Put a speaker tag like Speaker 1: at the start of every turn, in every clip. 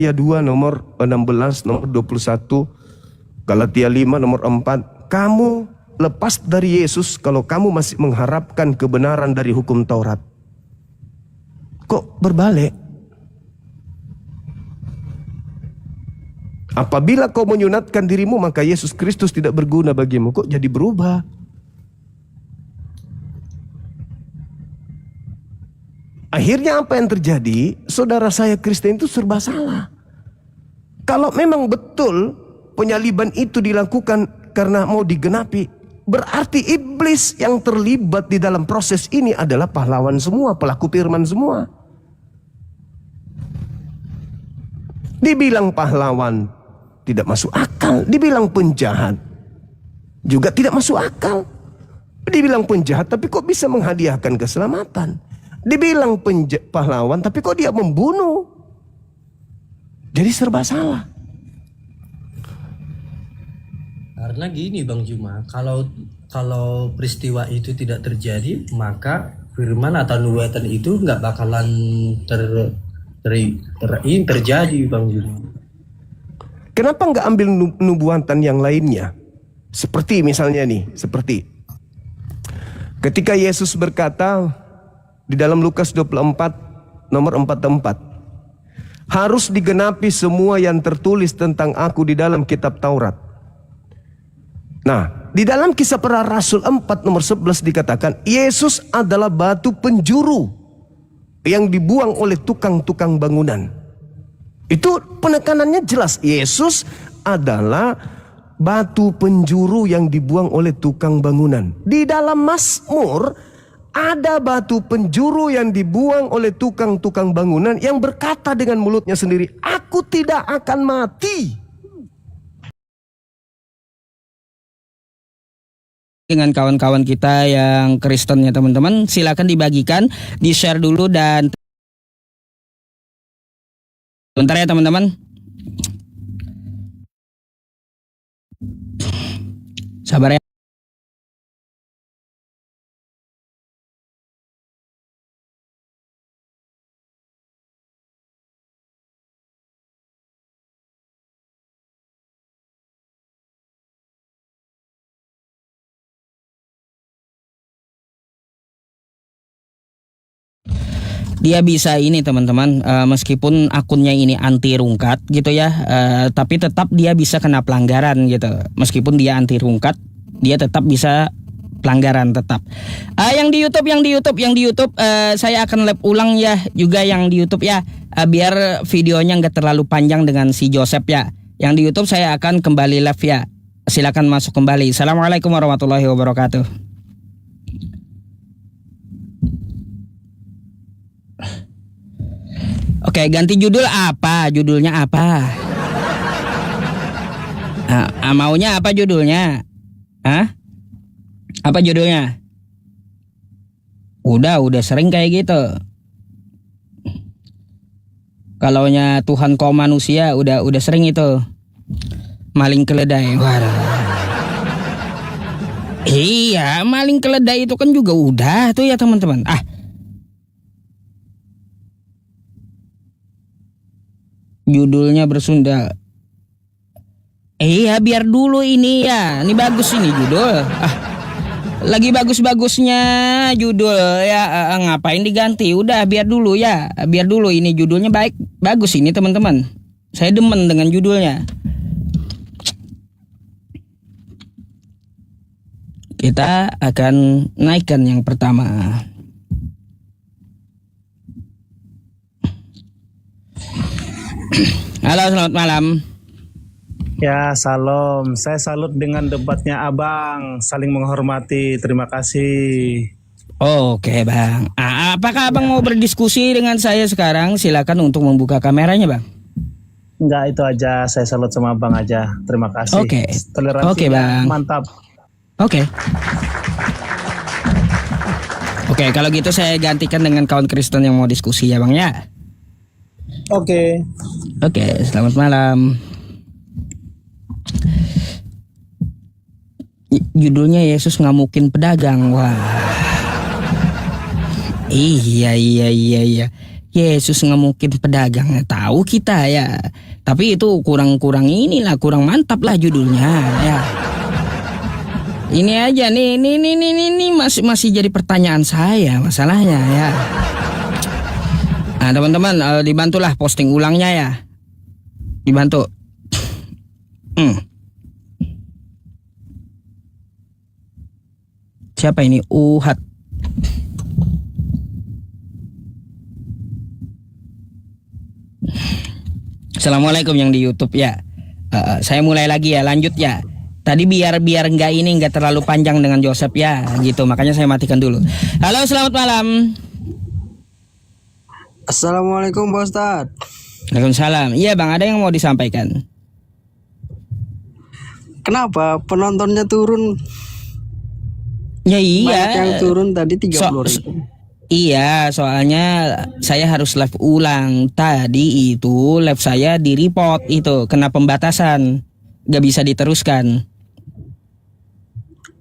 Speaker 1: Galatia 2 nomor 16, nomor 21, Galatia 5 nomor 4. Kamu lepas dari Yesus kalau kamu masih mengharapkan kebenaran dari hukum Taurat. Kok berbalik? Apabila kau menyunatkan dirimu, maka Yesus Kristus tidak berguna bagimu. Kok jadi berubah? Akhirnya apa yang terjadi? Saudara saya Kristen itu serba salah. Kalau memang betul penyaliban itu dilakukan karena mau digenapi, berarti iblis yang terlibat di dalam proses ini adalah pahlawan semua, pelaku firman semua. Dibilang pahlawan tidak masuk akal, dibilang penjahat juga tidak masuk akal. Dibilang penjahat tapi kok bisa menghadiahkan keselamatan. Dibilang pahlawan tapi kok dia membunuh. Jadi serba salah.
Speaker 2: Karena gini Bang Juma, kalau peristiwa itu tidak terjadi, maka firman atau nubuatan itu nggak bakalan terjadi Bang Juma.
Speaker 1: Kenapa nggak ambil nubuatan yang lainnya? Seperti misalnya nih, seperti ketika Yesus berkata di dalam Lukas 24 nomor 44, harus digenapi semua yang tertulis tentang aku di dalam kitab Taurat. Nah, di dalam Kisah Para Rasul 4 nomor 11 dikatakan Yesus adalah batu penjuru yang dibuang oleh tukang-tukang bangunan. Itu penekanannya jelas, Yesus adalah batu penjuru yang dibuang oleh tukang bangunan. Di dalam Mazmur ada batu penjuru yang dibuang oleh tukang-tukang bangunan yang berkata dengan mulutnya sendiri, aku tidak akan mati.
Speaker 3: Dengan kawan-kawan kita yang Kristen ya teman-teman, silakan dibagikan, di-share dulu dan bentar ya teman-teman. Sabar ya. Dia bisa ini teman-teman, meskipun akunnya ini anti rungkat gitu ya, tapi tetap dia bisa kena pelanggaran gitu. Meskipun dia anti rungkat, dia tetap bisa pelanggaran tetap. Yang di YouTube, saya akan live ulang ya juga yang di YouTube ya, biar videonya nggak terlalu panjang dengan si Joseph ya. Yang di YouTube saya akan kembali live ya. Silakan masuk kembali. Assalamualaikum warahmatullahi wabarakatuh. Oke, ganti judul apa? Judulnya apa? Maunya apa judulnya? Hah? Apa judulnya? Udah sering kayak gitu. Kalaunya Tuhan kau manusia udah sering itu. Maling keledai. Waduh. Iya, maling keledai itu kan juga udah tuh ya teman-teman. Judulnya bersunda. Iya, biar dulu ini ya. Ini bagus ini judul. Lagi bagus-bagusnya judul ya, ngapain diganti? Udah biar dulu ya. Biar dulu ini judulnya bagus ini teman-teman. Saya demen dengan judulnya. Kita akan naikkan yang pertama. Halo, selamat malam.
Speaker 4: Ya, salam. Saya salut dengan debatnya Abang. Saling menghormati. Terima kasih.
Speaker 3: Oke, Bang. Apakah Abang mau berdiskusi dengan saya sekarang? Silakan untuk membuka kameranya, Bang.
Speaker 4: Enggak, itu aja. Saya salut sama Abang aja. Terima kasih.
Speaker 3: Oke.
Speaker 4: Toleransi
Speaker 3: Bang.
Speaker 4: Mantap.
Speaker 3: Oke, kalau gitu saya gantikan dengan kawan Kristen yang mau diskusi ya, Bang ya.
Speaker 4: Oke,
Speaker 3: selamat malam. Judulnya Yesus ngamukin pedagang. Wah. Iya. Yesus ngemukin pedagang, tahu kita ya. Tapi itu kurang kurang mantap lah judulnya ya. Ini aja nih masih jadi pertanyaan saya masalahnya ya. Nah teman-teman, dibantulah posting ulangnya ya. Dibantu. Siapa ini? Uhat. Assalamualaikum yang di YouTube ya. Saya mulai lagi ya, lanjut ya. Tadi biar nggak terlalu panjang dengan Joseph ya, gitu. Makanya saya matikan dulu. Halo, selamat malam.
Speaker 5: Assalamualaikum Pak Ustadz.
Speaker 3: Waalaikumsalam. Iya Bang, ada yang mau disampaikan?
Speaker 5: Kenapa penontonnya turun?
Speaker 3: Ya iya.
Speaker 5: Banyak yang turun tadi 30.000.
Speaker 3: Iya, soalnya saya harus live ulang. Tadi itu live saya di report itu, kena pembatasan. Gak bisa diteruskan.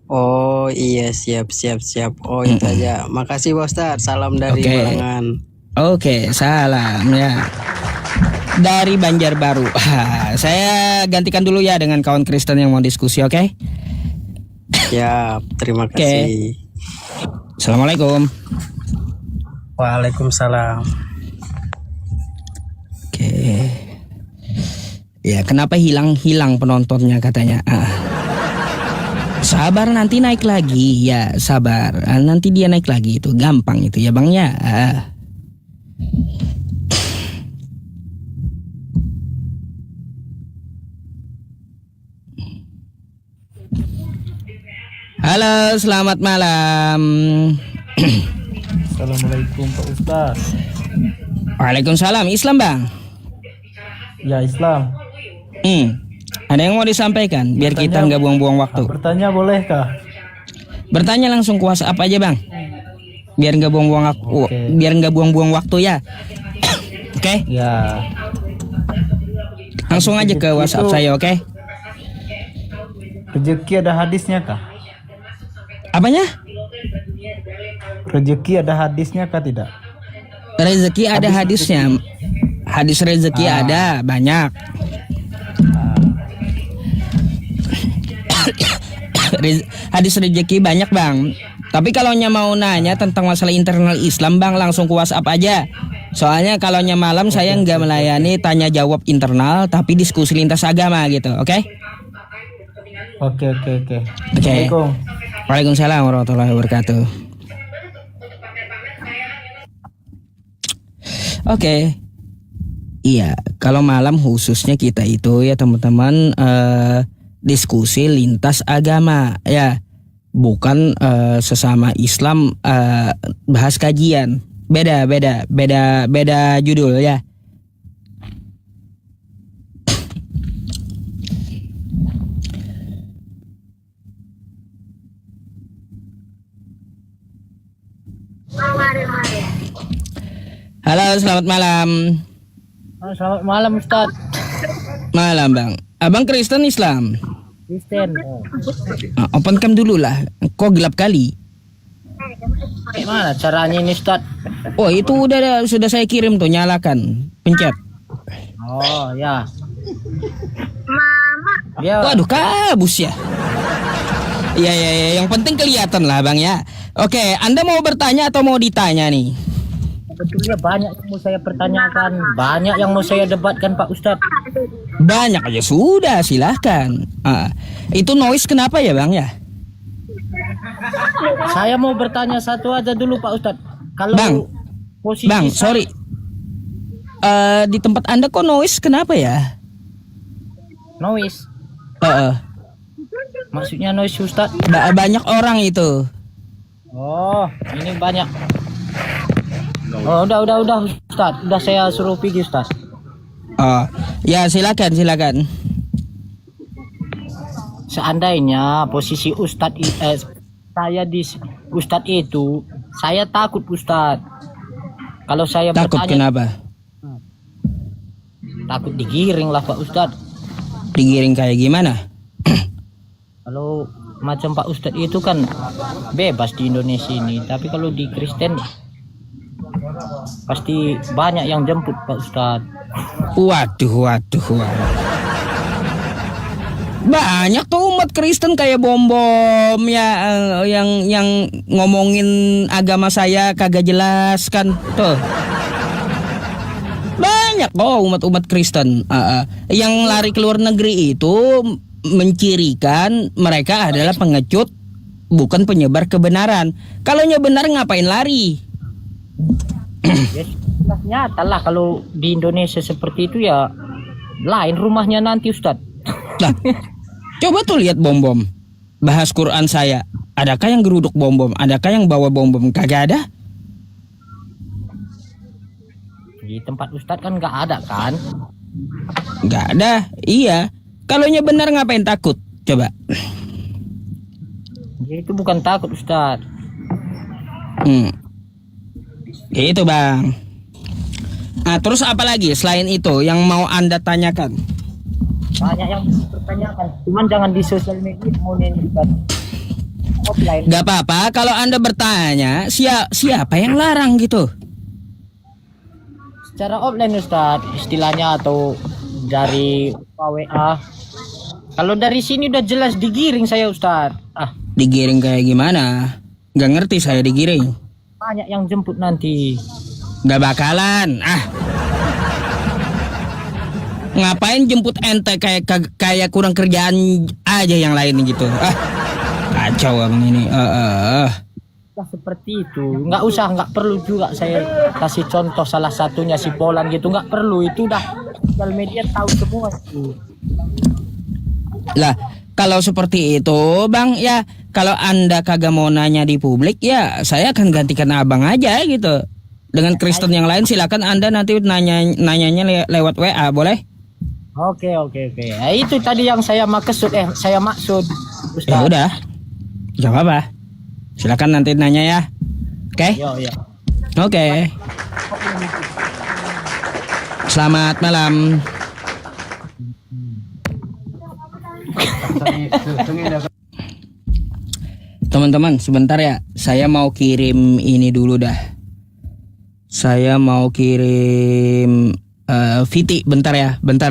Speaker 5: Oh iya, siap. Oh itu aja. Makasih Pak Ustadz. Salam dari Balangan.
Speaker 3: Oke, salam ya. Dari Banjarbaru. Saya gantikan dulu ya dengan kawan Kristen yang mau diskusi, oke?
Speaker 5: Siap, terima kasih.
Speaker 3: Assalamualaikum.
Speaker 5: Waalaikumsalam.
Speaker 3: Oke. Ya, kenapa hilang penontonnya katanya? Sabar, nanti naik lagi ya, sabar. Nanti dia naik lagi, itu gampang itu ya Bang ya. Halo, selamat malam.
Speaker 6: Assalamualaikum Pak Ustaz.
Speaker 3: Waalaikumsalam. Islam Bang?
Speaker 6: Ya Islam.
Speaker 3: Ada yang mau disampaikan biar kita nggak buang-buang waktu?
Speaker 6: Bertanya bolehkah?
Speaker 3: Bertanya langsung ke WhatsApp aja Bang. Biar nggak buang-buang waktu. Biar nggak buang-buang waktu ya. Oke?
Speaker 6: Ya.
Speaker 3: Langsung aja ke WhatsApp saya, oke?
Speaker 6: Rezeki ada hadisnya kah?
Speaker 3: Apanya?
Speaker 6: Rezeki ada hadisnya kah tidak?
Speaker 3: Rezeki ada hadisnya. Hadis rezeki ada banyak. Hadis rezeki banyak Bang. Tapi kalau mau nanya tentang masalah internal Islam Bang, langsung ke WhatsApp aja. Soalnya kalau malam saya nggak melayani tanya jawab internal, tapi diskusi lintas agama gitu, oke?
Speaker 6: Oke.
Speaker 3: Assalamualaikum. Waalaikumsalam warahmatullahi wabarakatuh. Oke. Iya, kalau malam khususnya kita itu ya teman-teman diskusi lintas agama ya. Bukan sesama Islam bahas kajian. Beda judul ya. Halo, selamat malam.
Speaker 7: Selamat malam Ustaz.
Speaker 3: Malam Bang. Abang Kristen Islam?
Speaker 7: Kristen.
Speaker 3: Open cam dulu lah. Kok gelap kali?
Speaker 7: Gimana caranya ini Ustaz?
Speaker 3: Oh itu sudah saya kirim tuh, nyalakan. Pencet.
Speaker 7: Oh ya. Ya.
Speaker 3: Waduh kabus ya. Iya, yang penting kelihatan lah Bang ya. Oke, Anda mau bertanya atau mau ditanya nih?
Speaker 7: Sebetulnya banyak yang mau saya pertanyakan, banyak yang mau saya debatkan Pak Ustadz.
Speaker 3: Banyak aja sudah, silahkan. Itu noise kenapa ya Bang ya?
Speaker 7: Saya mau bertanya satu aja dulu Pak Ustadz. Kalau
Speaker 3: Bang,
Speaker 7: posisi
Speaker 3: Bang, sorry. Di tempat Anda kok noise kenapa ya?
Speaker 7: noise, maksudnya noise Ustadz?
Speaker 3: Banyak orang itu.
Speaker 7: Oh, ini banyak. Oh, udah Ustadz, udah saya suruh pergi Ustadz.
Speaker 3: Oh, ya silakan.
Speaker 7: Seandainya posisi Ustadz saya di Ustadz itu, saya takut Ustadz. Kalau saya
Speaker 3: Takut
Speaker 7: bertanya,
Speaker 3: kenapa?
Speaker 7: takut digiring lah Pak Ustadz.
Speaker 3: Digiring kayak gimana?
Speaker 7: Kalau macam Pak Ustadz itu kan bebas di Indonesia ini, tapi kalau di Kristen pasti banyak yang jemput Pak Ustadz.
Speaker 3: Waduh. Banyak tuh umat Kristen kayak bom-bom ya, yang ngomongin agama saya kagak jelas kan tuh. Banyak umat Kristen yang lari ke luar negeri itu mencirikan mereka adalah pengecut, bukan penyebar kebenaran. Kalau benar ngapain lari?
Speaker 7: Ya sudah nyata lah kalau di Indonesia seperti itu ya lain rumahnya nanti Ustadz.
Speaker 3: Nah, coba tuh lihat bom-bom. Bahas Quran saya. Adakah yang geruduk bom-bom? Adakah yang bawa bom-bom? Kagak ada.
Speaker 7: Di tempat Ustadz kan nggak ada kan?
Speaker 3: Nggak ada. Iya. Kalau benar ngapain takut? Coba.
Speaker 7: Ya, itu bukan takut Ustadz.
Speaker 3: Gitu Bang. Nah, terus apa lagi selain itu yang mau Anda tanyakan?
Speaker 7: Banyak yang bertanyakan, cuman jangan di sosial media mau nyanyikan offline.
Speaker 3: Gak apa-apa kalau Anda bertanya siapa yang larang gitu.
Speaker 7: Secara offline Ustadz istilahnya atau dari WA. Kalau dari sini udah jelas digiring saya Ustadz.
Speaker 3: Digiring kayak gimana? Gak ngerti saya digiring.
Speaker 7: Banyak yang jemput nanti.
Speaker 3: Gak bakalan. Ngapain jemput ente kayak kurang kerjaan aja yang lain gitu. Kacau abang ini.
Speaker 7: Nah, seperti itu. Nggak perlu juga saya kasih contoh salah satunya si Polan gitu. Nggak perlu, itu udah sosial media tahu semua itu.
Speaker 3: Lah, kalau seperti itu Bang, ya kalau Anda kagak mau nanya di publik, ya saya akan gantikan abang aja gitu. Dengan Kristen yang lain silakan Anda nanti nanyanya lewat WA, boleh?
Speaker 7: Oke. Nah, itu tadi yang saya maksud. Ustaz.
Speaker 3: Ya udah. Gak apa-apa. Silakan nanti nanya ya. Oke?
Speaker 7: Yo.
Speaker 3: Oke. Selamat malam. Teman-teman, sebentar ya. Saya mau kirim ini dulu dah. Saya mau kirim Viti, bentar ya. Bentar.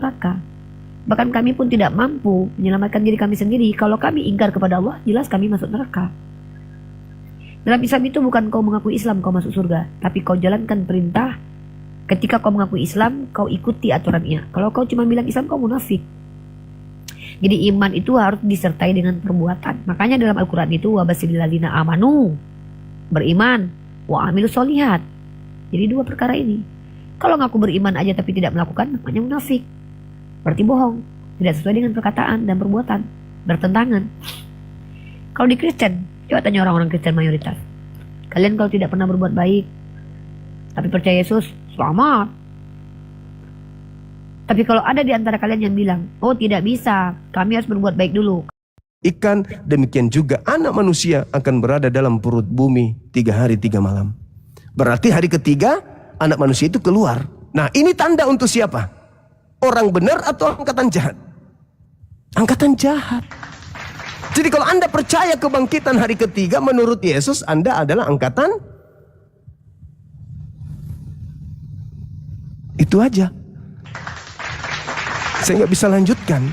Speaker 8: neraka. Bahkan kami pun tidak mampu menyelamatkan diri kami sendiri. Kalau kami ingkar kepada Allah, jelas kami masuk neraka. Dalam Islam itu bukan kau mengakui Islam kau masuk surga, tapi kau jalankan perintah. Ketika kau mengakui Islam, kau ikuti aturannya. Kalau kau cuma bilang Islam, kau munafik. Jadi iman itu harus disertai dengan perbuatan. Makanya dalam Al-Quran itu wabashiril ladzina amanu, beriman, wa amilus solihat. Jadi dua perkara ini. Kalau ngaku beriman aja tapi tidak melakukan, namanya munafik. Berarti bohong, tidak sesuai dengan perkataan dan perbuatan, bertentangan. Kalau di Kristen, coba tanya orang-orang Kristen mayoritas. Kalian kalau tidak pernah berbuat baik, tapi percaya Yesus, selamat. Tapi kalau ada di antara kalian yang bilang, oh tidak bisa, kami harus berbuat baik dulu.
Speaker 1: Ikan, demikian juga anak manusia akan berada dalam perut bumi 3 hari 3 malam. Berarti hari ketiga anak manusia itu keluar. Nah ini tanda untuk siapa? Orang benar atau angkatan jahat? Angkatan jahat. Jadi kalau Anda percaya kebangkitan hari ketiga menurut Yesus, Anda adalah angkatan Itu aja. Saya nggak bisa lanjutkan.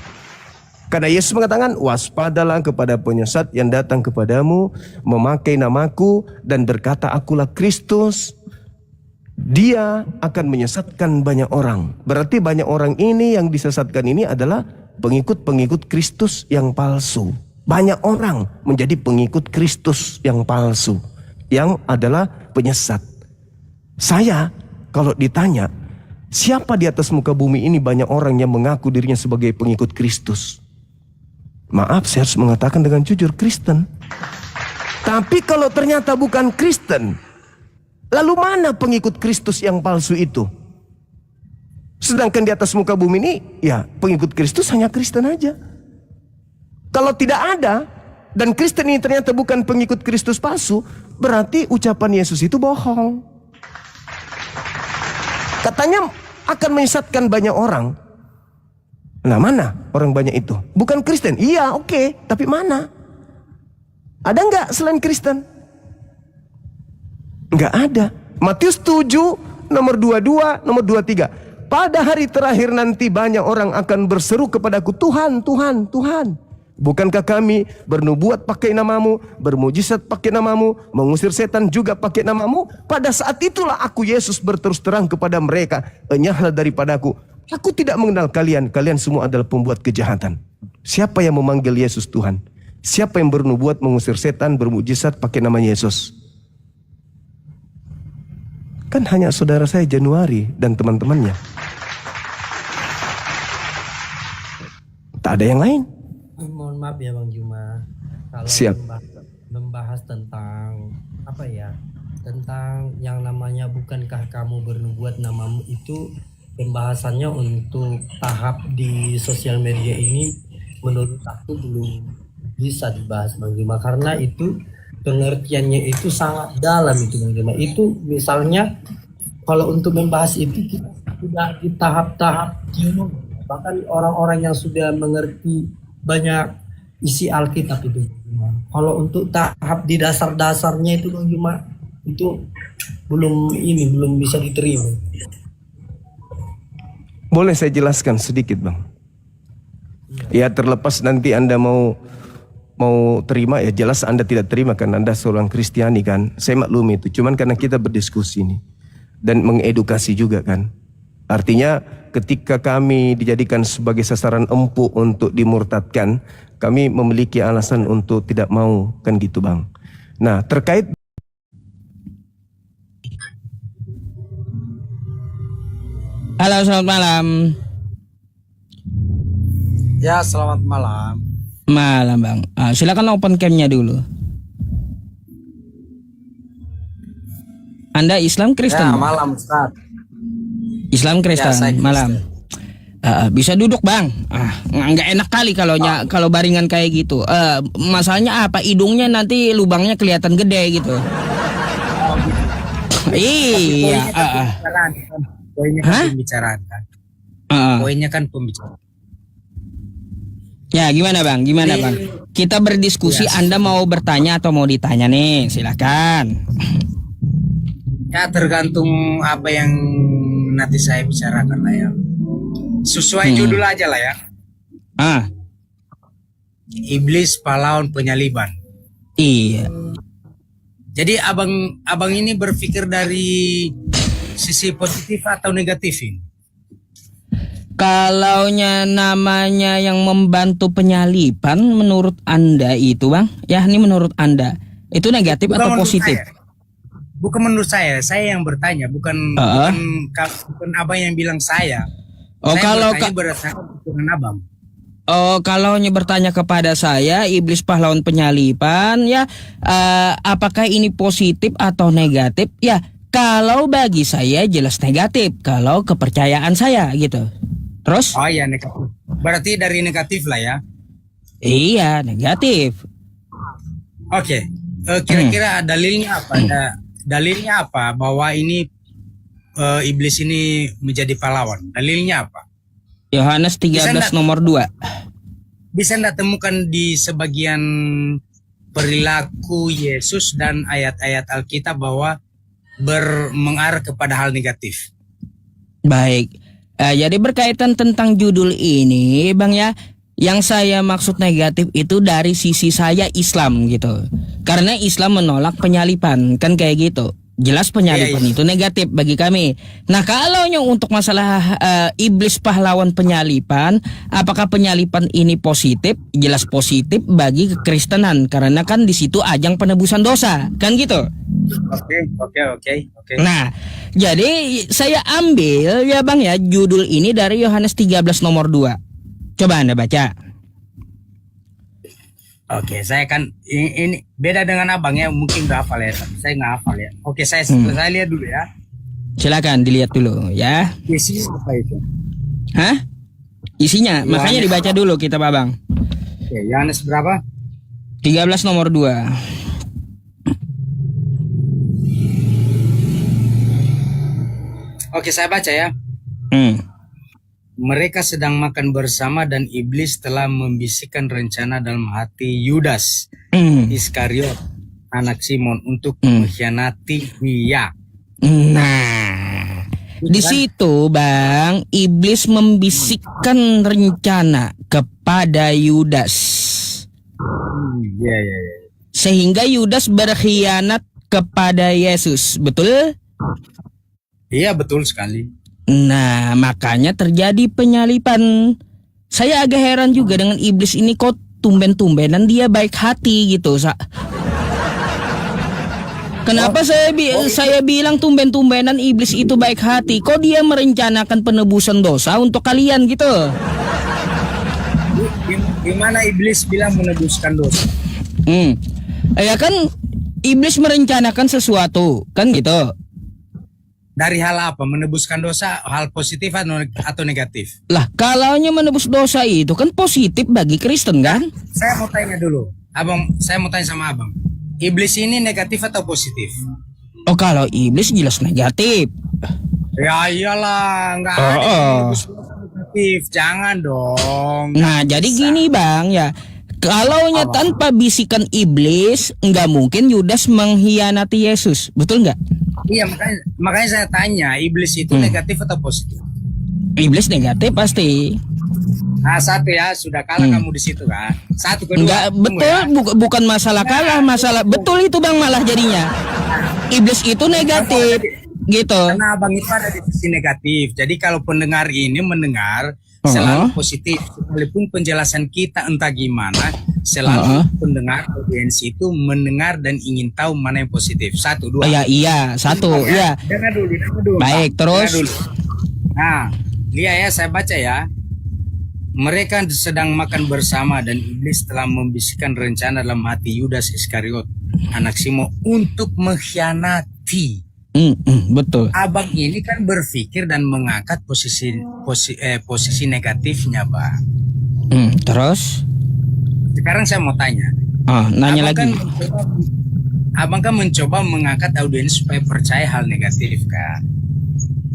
Speaker 1: Karena Yesus mengatakan, waspadalah kepada penyesat yang datang kepadamu, memakai namaku dan berkata akulah Kristus. Dia akan menyesatkan banyak orang. Berarti banyak orang ini yang disesatkan ini adalah pengikut-pengikut Kristus yang palsu. Banyak orang menjadi pengikut Kristus yang palsu, yang adalah penyesat. Saya kalau ditanya, siapa di atas muka bumi ini banyak orang yang mengaku dirinya sebagai pengikut Kristus? Maaf, saya harus mengatakan dengan jujur, Kristen. Tapi kalau ternyata bukan Kristen, lalu mana pengikut Kristus yang palsu itu? Sedangkan di atas muka bumi ini, ya pengikut Kristus hanya Kristen aja. Kalau tidak ada, dan Kristen ini ternyata bukan pengikut Kristus palsu, berarti ucapan Yesus itu bohong. Katanya akan menyesatkan banyak orang. Nah, mana orang banyak itu? Bukan Kristen. Iya, oke. Tapi mana? Ada nggak selain Kristen? Nggak ada. Matius 7, nomor 22, nomor 23. Pada hari terakhir nanti banyak orang akan berseru kepadaku, Tuhan, Tuhan, Tuhan. Bukankah kami bernubuat pakai namamu, bermujizat pakai namamu, mengusir setan juga pakai namamu? Pada saat itulah aku Yesus berterus terang kepada mereka, enyahlah daripadaku. Aku tidak mengenal kalian, kalian semua adalah pembuat kejahatan. Siapa yang memanggil Yesus Tuhan? Siapa yang bernubuat mengusir setan, bermujizat pakai nama Yesus? Kan hanya saudara saya Januari dan teman-temannya. Tak ada yang lain.
Speaker 2: Mohon maaf ya Bang Juma, kalau
Speaker 1: Siap.
Speaker 2: membahas tentang apa ya, tentang yang namanya bukankah kamu bernubuat namamu, itu pembahasannya untuk tahap di sosial media ini menurut aku belum bisa dibahas Bang Juma, karena itu pengertiannya itu sangat dalam itu Bang Juma. Itu misalnya kalau untuk membahas itu kita sudah di tahap-tahap teolog, bahkan orang-orang yang sudah mengerti banyak isi Alkitab itu. Kalau untuk tahap di dasar-dasarnya itu Bang Juma, itu belum bisa diterima.
Speaker 1: Boleh saya jelaskan sedikit Bang? Ya terlepas nanti Anda mau terima, ya jelas Anda tidak terima kan, Anda seorang Kristiani kan. Saya maklum itu, cuman karena kita berdiskusi nih dan mengedukasi juga kan. Artinya ketika kami dijadikan sebagai sasaran empuk untuk dimurtadkan, kami memiliki alasan untuk tidak mau, kan gitu Bang. Nah terkait
Speaker 3: Halo, selamat malam.
Speaker 9: Ya, selamat malam.
Speaker 3: Malam Bang. Silakan open cam-nya dulu. Anda Islam Kristen?
Speaker 9: Ya,
Speaker 3: Bang?
Speaker 9: malam Ustaz.
Speaker 3: Islam Kristen,
Speaker 9: Ya, saya Kristen.
Speaker 3: malam. Bisa duduk Bang. Nggak enak kali kalau baringan kayak gitu. Masalahnya apa? Hidungnya nanti lubangnya kelihatan gede gitu. Iya.
Speaker 9: Poinnya kan pembicaraan kan. Poinnya kan pembicaraan.
Speaker 3: Ya gimana Bang? Kita berdiskusi.
Speaker 9: Ya,
Speaker 3: Anda mau bertanya atau mau ditanya nih? Silakan.
Speaker 9: Ya tergantung apa yang nanti saya bicarakan lah ya. Sesuai judul aja lah ya. Iblis pahlawan penyaliban.
Speaker 3: Iya.
Speaker 9: Jadi abang ini berpikir dari sisi positif atau negatif ini?
Speaker 3: Kalaunya namanya yang membantu penyaliban, menurut Anda itu Bang, ya ini menurut Anda itu negatif
Speaker 9: Bukan
Speaker 3: atau
Speaker 9: menurut
Speaker 3: positif?
Speaker 9: saya. Bukan menurut saya yang bertanya, bukan abang yang bilang saya.
Speaker 3: Oh
Speaker 9: Saya
Speaker 3: kalau
Speaker 9: bertanya berdasarkan pikiran abang.
Speaker 3: Oh kalau bertanya kepada saya, iblis pahlawan penyaliban, ya apakah ini positif atau negatif? Ya kalau bagi saya jelas negatif, kalau kepercayaan saya gitu. Terus?
Speaker 9: Oh iya negatif. Berarti dari negatif lah ya.
Speaker 3: Iya negatif.
Speaker 9: Oke. Kira-kira dalilnya apa? Dalilnya apa bahwa ini iblis ini menjadi pahlawan? Dalilnya apa?
Speaker 3: Yohanes 13 nomor 2.
Speaker 9: Bisa Anda temukan di sebagian perilaku Yesus dan ayat-ayat Alkitab bahwa mengarah kepada hal negatif.
Speaker 3: Baik. Jadi berkaitan tentang judul ini, Bang ya, yang saya maksud negatif itu dari sisi saya Islam gitu. Karena Islam menolak penyalipan, kan kayak gitu. Jelas penyalipan itu negatif bagi kami. Nah, kalau yang untuk masalah iblis pahlawan penyalipan, apakah penyalipan ini positif? Jelas positif bagi kekristenan karena kan di situ ajang penebusan dosa, kan gitu.
Speaker 9: Oke.
Speaker 3: Nah, jadi saya ambil ya Bang ya judul ini dari Yohanes 13 nomor 2. Coba Anda baca.
Speaker 9: Oke, saya kan ini beda dengan abang ya, mungkin nggak hafal ya, tapi saya nggak hafal ya. Oke, saya lihat dulu ya.
Speaker 3: Silakan dilihat dulu ya.
Speaker 9: Isinya apa itu?
Speaker 3: Hah? Isinya, makanya dibaca dulu kita Babang.
Speaker 9: Oke, Yohanes berapa?
Speaker 3: 13 nomor 2.
Speaker 9: Oke, saya baca ya. Mereka sedang makan bersama dan iblis telah membisikkan rencana dalam hati Yudas Iskariot, anak Simon, untuk mengkhianati dia.
Speaker 3: Nah, di situ Bang, iblis membisikkan rencana kepada Yudas.
Speaker 9: Iya.
Speaker 3: Sehingga Yudas berkhianat kepada Yesus, betul?
Speaker 9: Iya, betul sekali.
Speaker 3: Nah, makanya terjadi penyalipan. Saya agak heran juga dengan iblis ini, kok tumben-tumbenan dia baik hati gitu. Kenapa saya bilang tumben-tumbenan iblis itu baik hati? Kok dia merencanakan penebusan dosa untuk kalian gitu?
Speaker 9: Di mana iblis bilang menebuskan dosa?
Speaker 3: Ya kan iblis merencanakan sesuatu, kan gitu.
Speaker 9: Dari hal apa? Menebuskan dosa, hal positif atau negatif?
Speaker 3: Lah, kalaunya menebus dosa itu kan positif bagi Kristen kan?
Speaker 9: Saya mau tanya dulu. Abang, saya mau tanya sama abang. Iblis ini negatif atau positif?
Speaker 3: Oh, kalau iblis jelas negatif.
Speaker 9: Ya iyalah, nggak ada yang menebus dosa negatif. Jangan dong.
Speaker 3: Nah, jadi gini Bang ya. Kalaunya tanpa bisikan iblis, nggak mungkin Yudas mengkhianati Yesus. Betul nggak?
Speaker 9: Iya, makanya saya tanya, iblis itu negatif atau positif?
Speaker 3: Iblis negatif pasti.
Speaker 9: Nah, satu ya, sudah kalah kamu di situ kan. Satu kedua.
Speaker 3: Enggak, betul,
Speaker 9: Ya.
Speaker 3: Bukan masalah kalah, masalah betul itu Bang malah jadinya. Iblis itu negatif gitu.
Speaker 9: Karena abang itu ada di sisi negatif. Jadi kalau pendengar ini mendengar selalu positif, sekalipun penjelasan kita entah gimana, selalu pendengar audiens itu mendengar dan ingin tahu mana yang positif. Satu, dua.
Speaker 3: Iya, satu, ya.
Speaker 9: Dengar dulu.
Speaker 3: Baik, terus.
Speaker 9: Dengar dulu. Nah, lihat ya, saya baca ya. Mereka sedang makan bersama dan iblis telah membisikkan rencana dalam hati Yudas Iskariot, anak Simon, untuk mengkhianati.
Speaker 3: Betul.
Speaker 9: Abang ini kan berpikir dan mengangkat posisi negatifnya, Bang.
Speaker 3: Terus?
Speaker 9: Sekarang saya mau tanya.
Speaker 3: Nanya lagi.
Speaker 9: Abang kan mencoba mengangkat audiens supaya percaya hal negatif kan.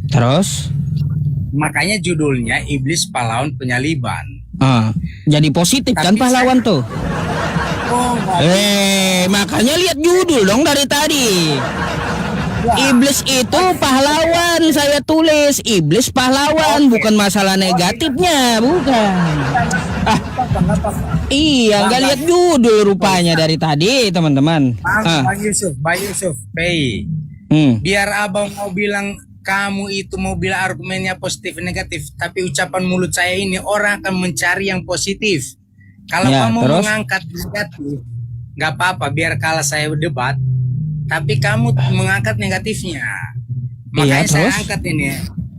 Speaker 3: Terus?
Speaker 9: Makanya judulnya Iblis Pahlawan Penyaliban.
Speaker 3: Jadi positif kan pahlawan tuh. Makanya lihat judul dong dari tadi. Iblis itu pahlawan, saya tulis iblis pahlawan, bukan masalah negatifnya, bukan. Iya, nggak lihat judul rupanya dari tadi, teman-teman.
Speaker 9: Bang Yusuf, Pei. Biar abang mau bilang kamu itu mau bilang argumennya positif negatif, tapi ucapan mulut saya ini orang akan mencari yang positif. Kalau kamu mengangkat negatif, nggak apa-apa, biar kalah saya debat. Tapi kamu mengangkat negatifnya. Makanya saya angkat ini.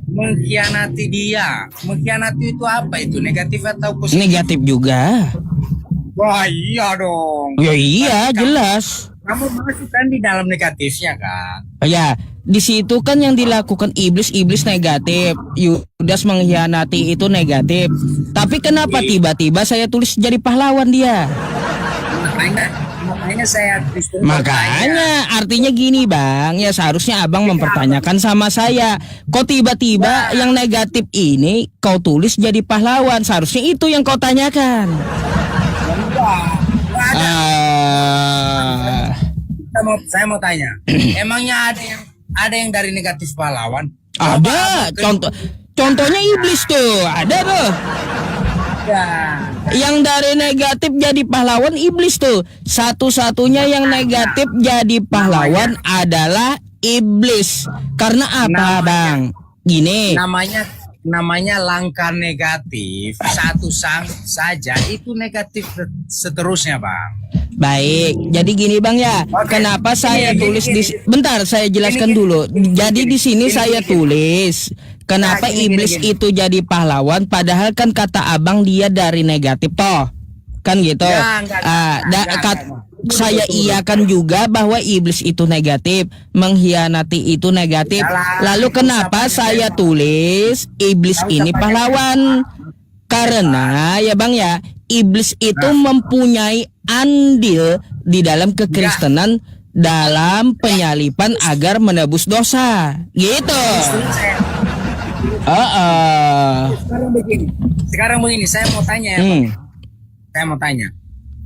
Speaker 9: Mengkhianati dia. Mengkhianati itu apa itu? Negatif atau positif?
Speaker 3: Negatif juga.
Speaker 9: Wah iya dong.
Speaker 3: Ya iya, jelas.
Speaker 9: Kamu masukkan di dalam negatifnya kan?
Speaker 3: Ya, di situ kan yang dilakukan iblis negatif. Yudas mengkhianati itu negatif. Tapi kenapa tiba-tiba saya tulis jadi pahlawan dia?
Speaker 9: Makanya saya
Speaker 3: Makanya artinya gini Bang, ya seharusnya Abang mempertanyakan sama saya, kok tiba-tiba yang negatif ini kau tulis jadi pahlawan? Seharusnya itu yang kau tanyakan.
Speaker 9: Saya mau tanya, emangnya ada yang dari negatif pahlawan?
Speaker 3: Ada contohnya iblis tuh, ada tuh.
Speaker 9: Ya.
Speaker 3: Yang dari negatif jadi pahlawan iblis tuh. Satu-satunya yang negatif jadi pahlawan adalah iblis. Karena apa, Bang? Gini.
Speaker 9: Namanya langkah negatif satu saja itu negatif seterusnya, Bang.
Speaker 3: Baik, jadi gini Bang ya. Kenapa saya tulis di bentar saya jelaskan dulu. Jadi di sini saya tulis kenapa iblis itu jadi pahlawan padahal kan kata Abang dia dari negatif toh. Kan gitu. Saya iakan juga bahwa iblis itu negatif, mengkhianati itu negatif. Lalu kenapa saya tulis iblis ini pahlawan? Karena ya Bang ya, iblis itu mempunyai andil di dalam kekristenan dalam penyalipan agar menebus dosa. Gitu.
Speaker 9: Sekarang begini, saya mau tanya ya, saya mau tanya.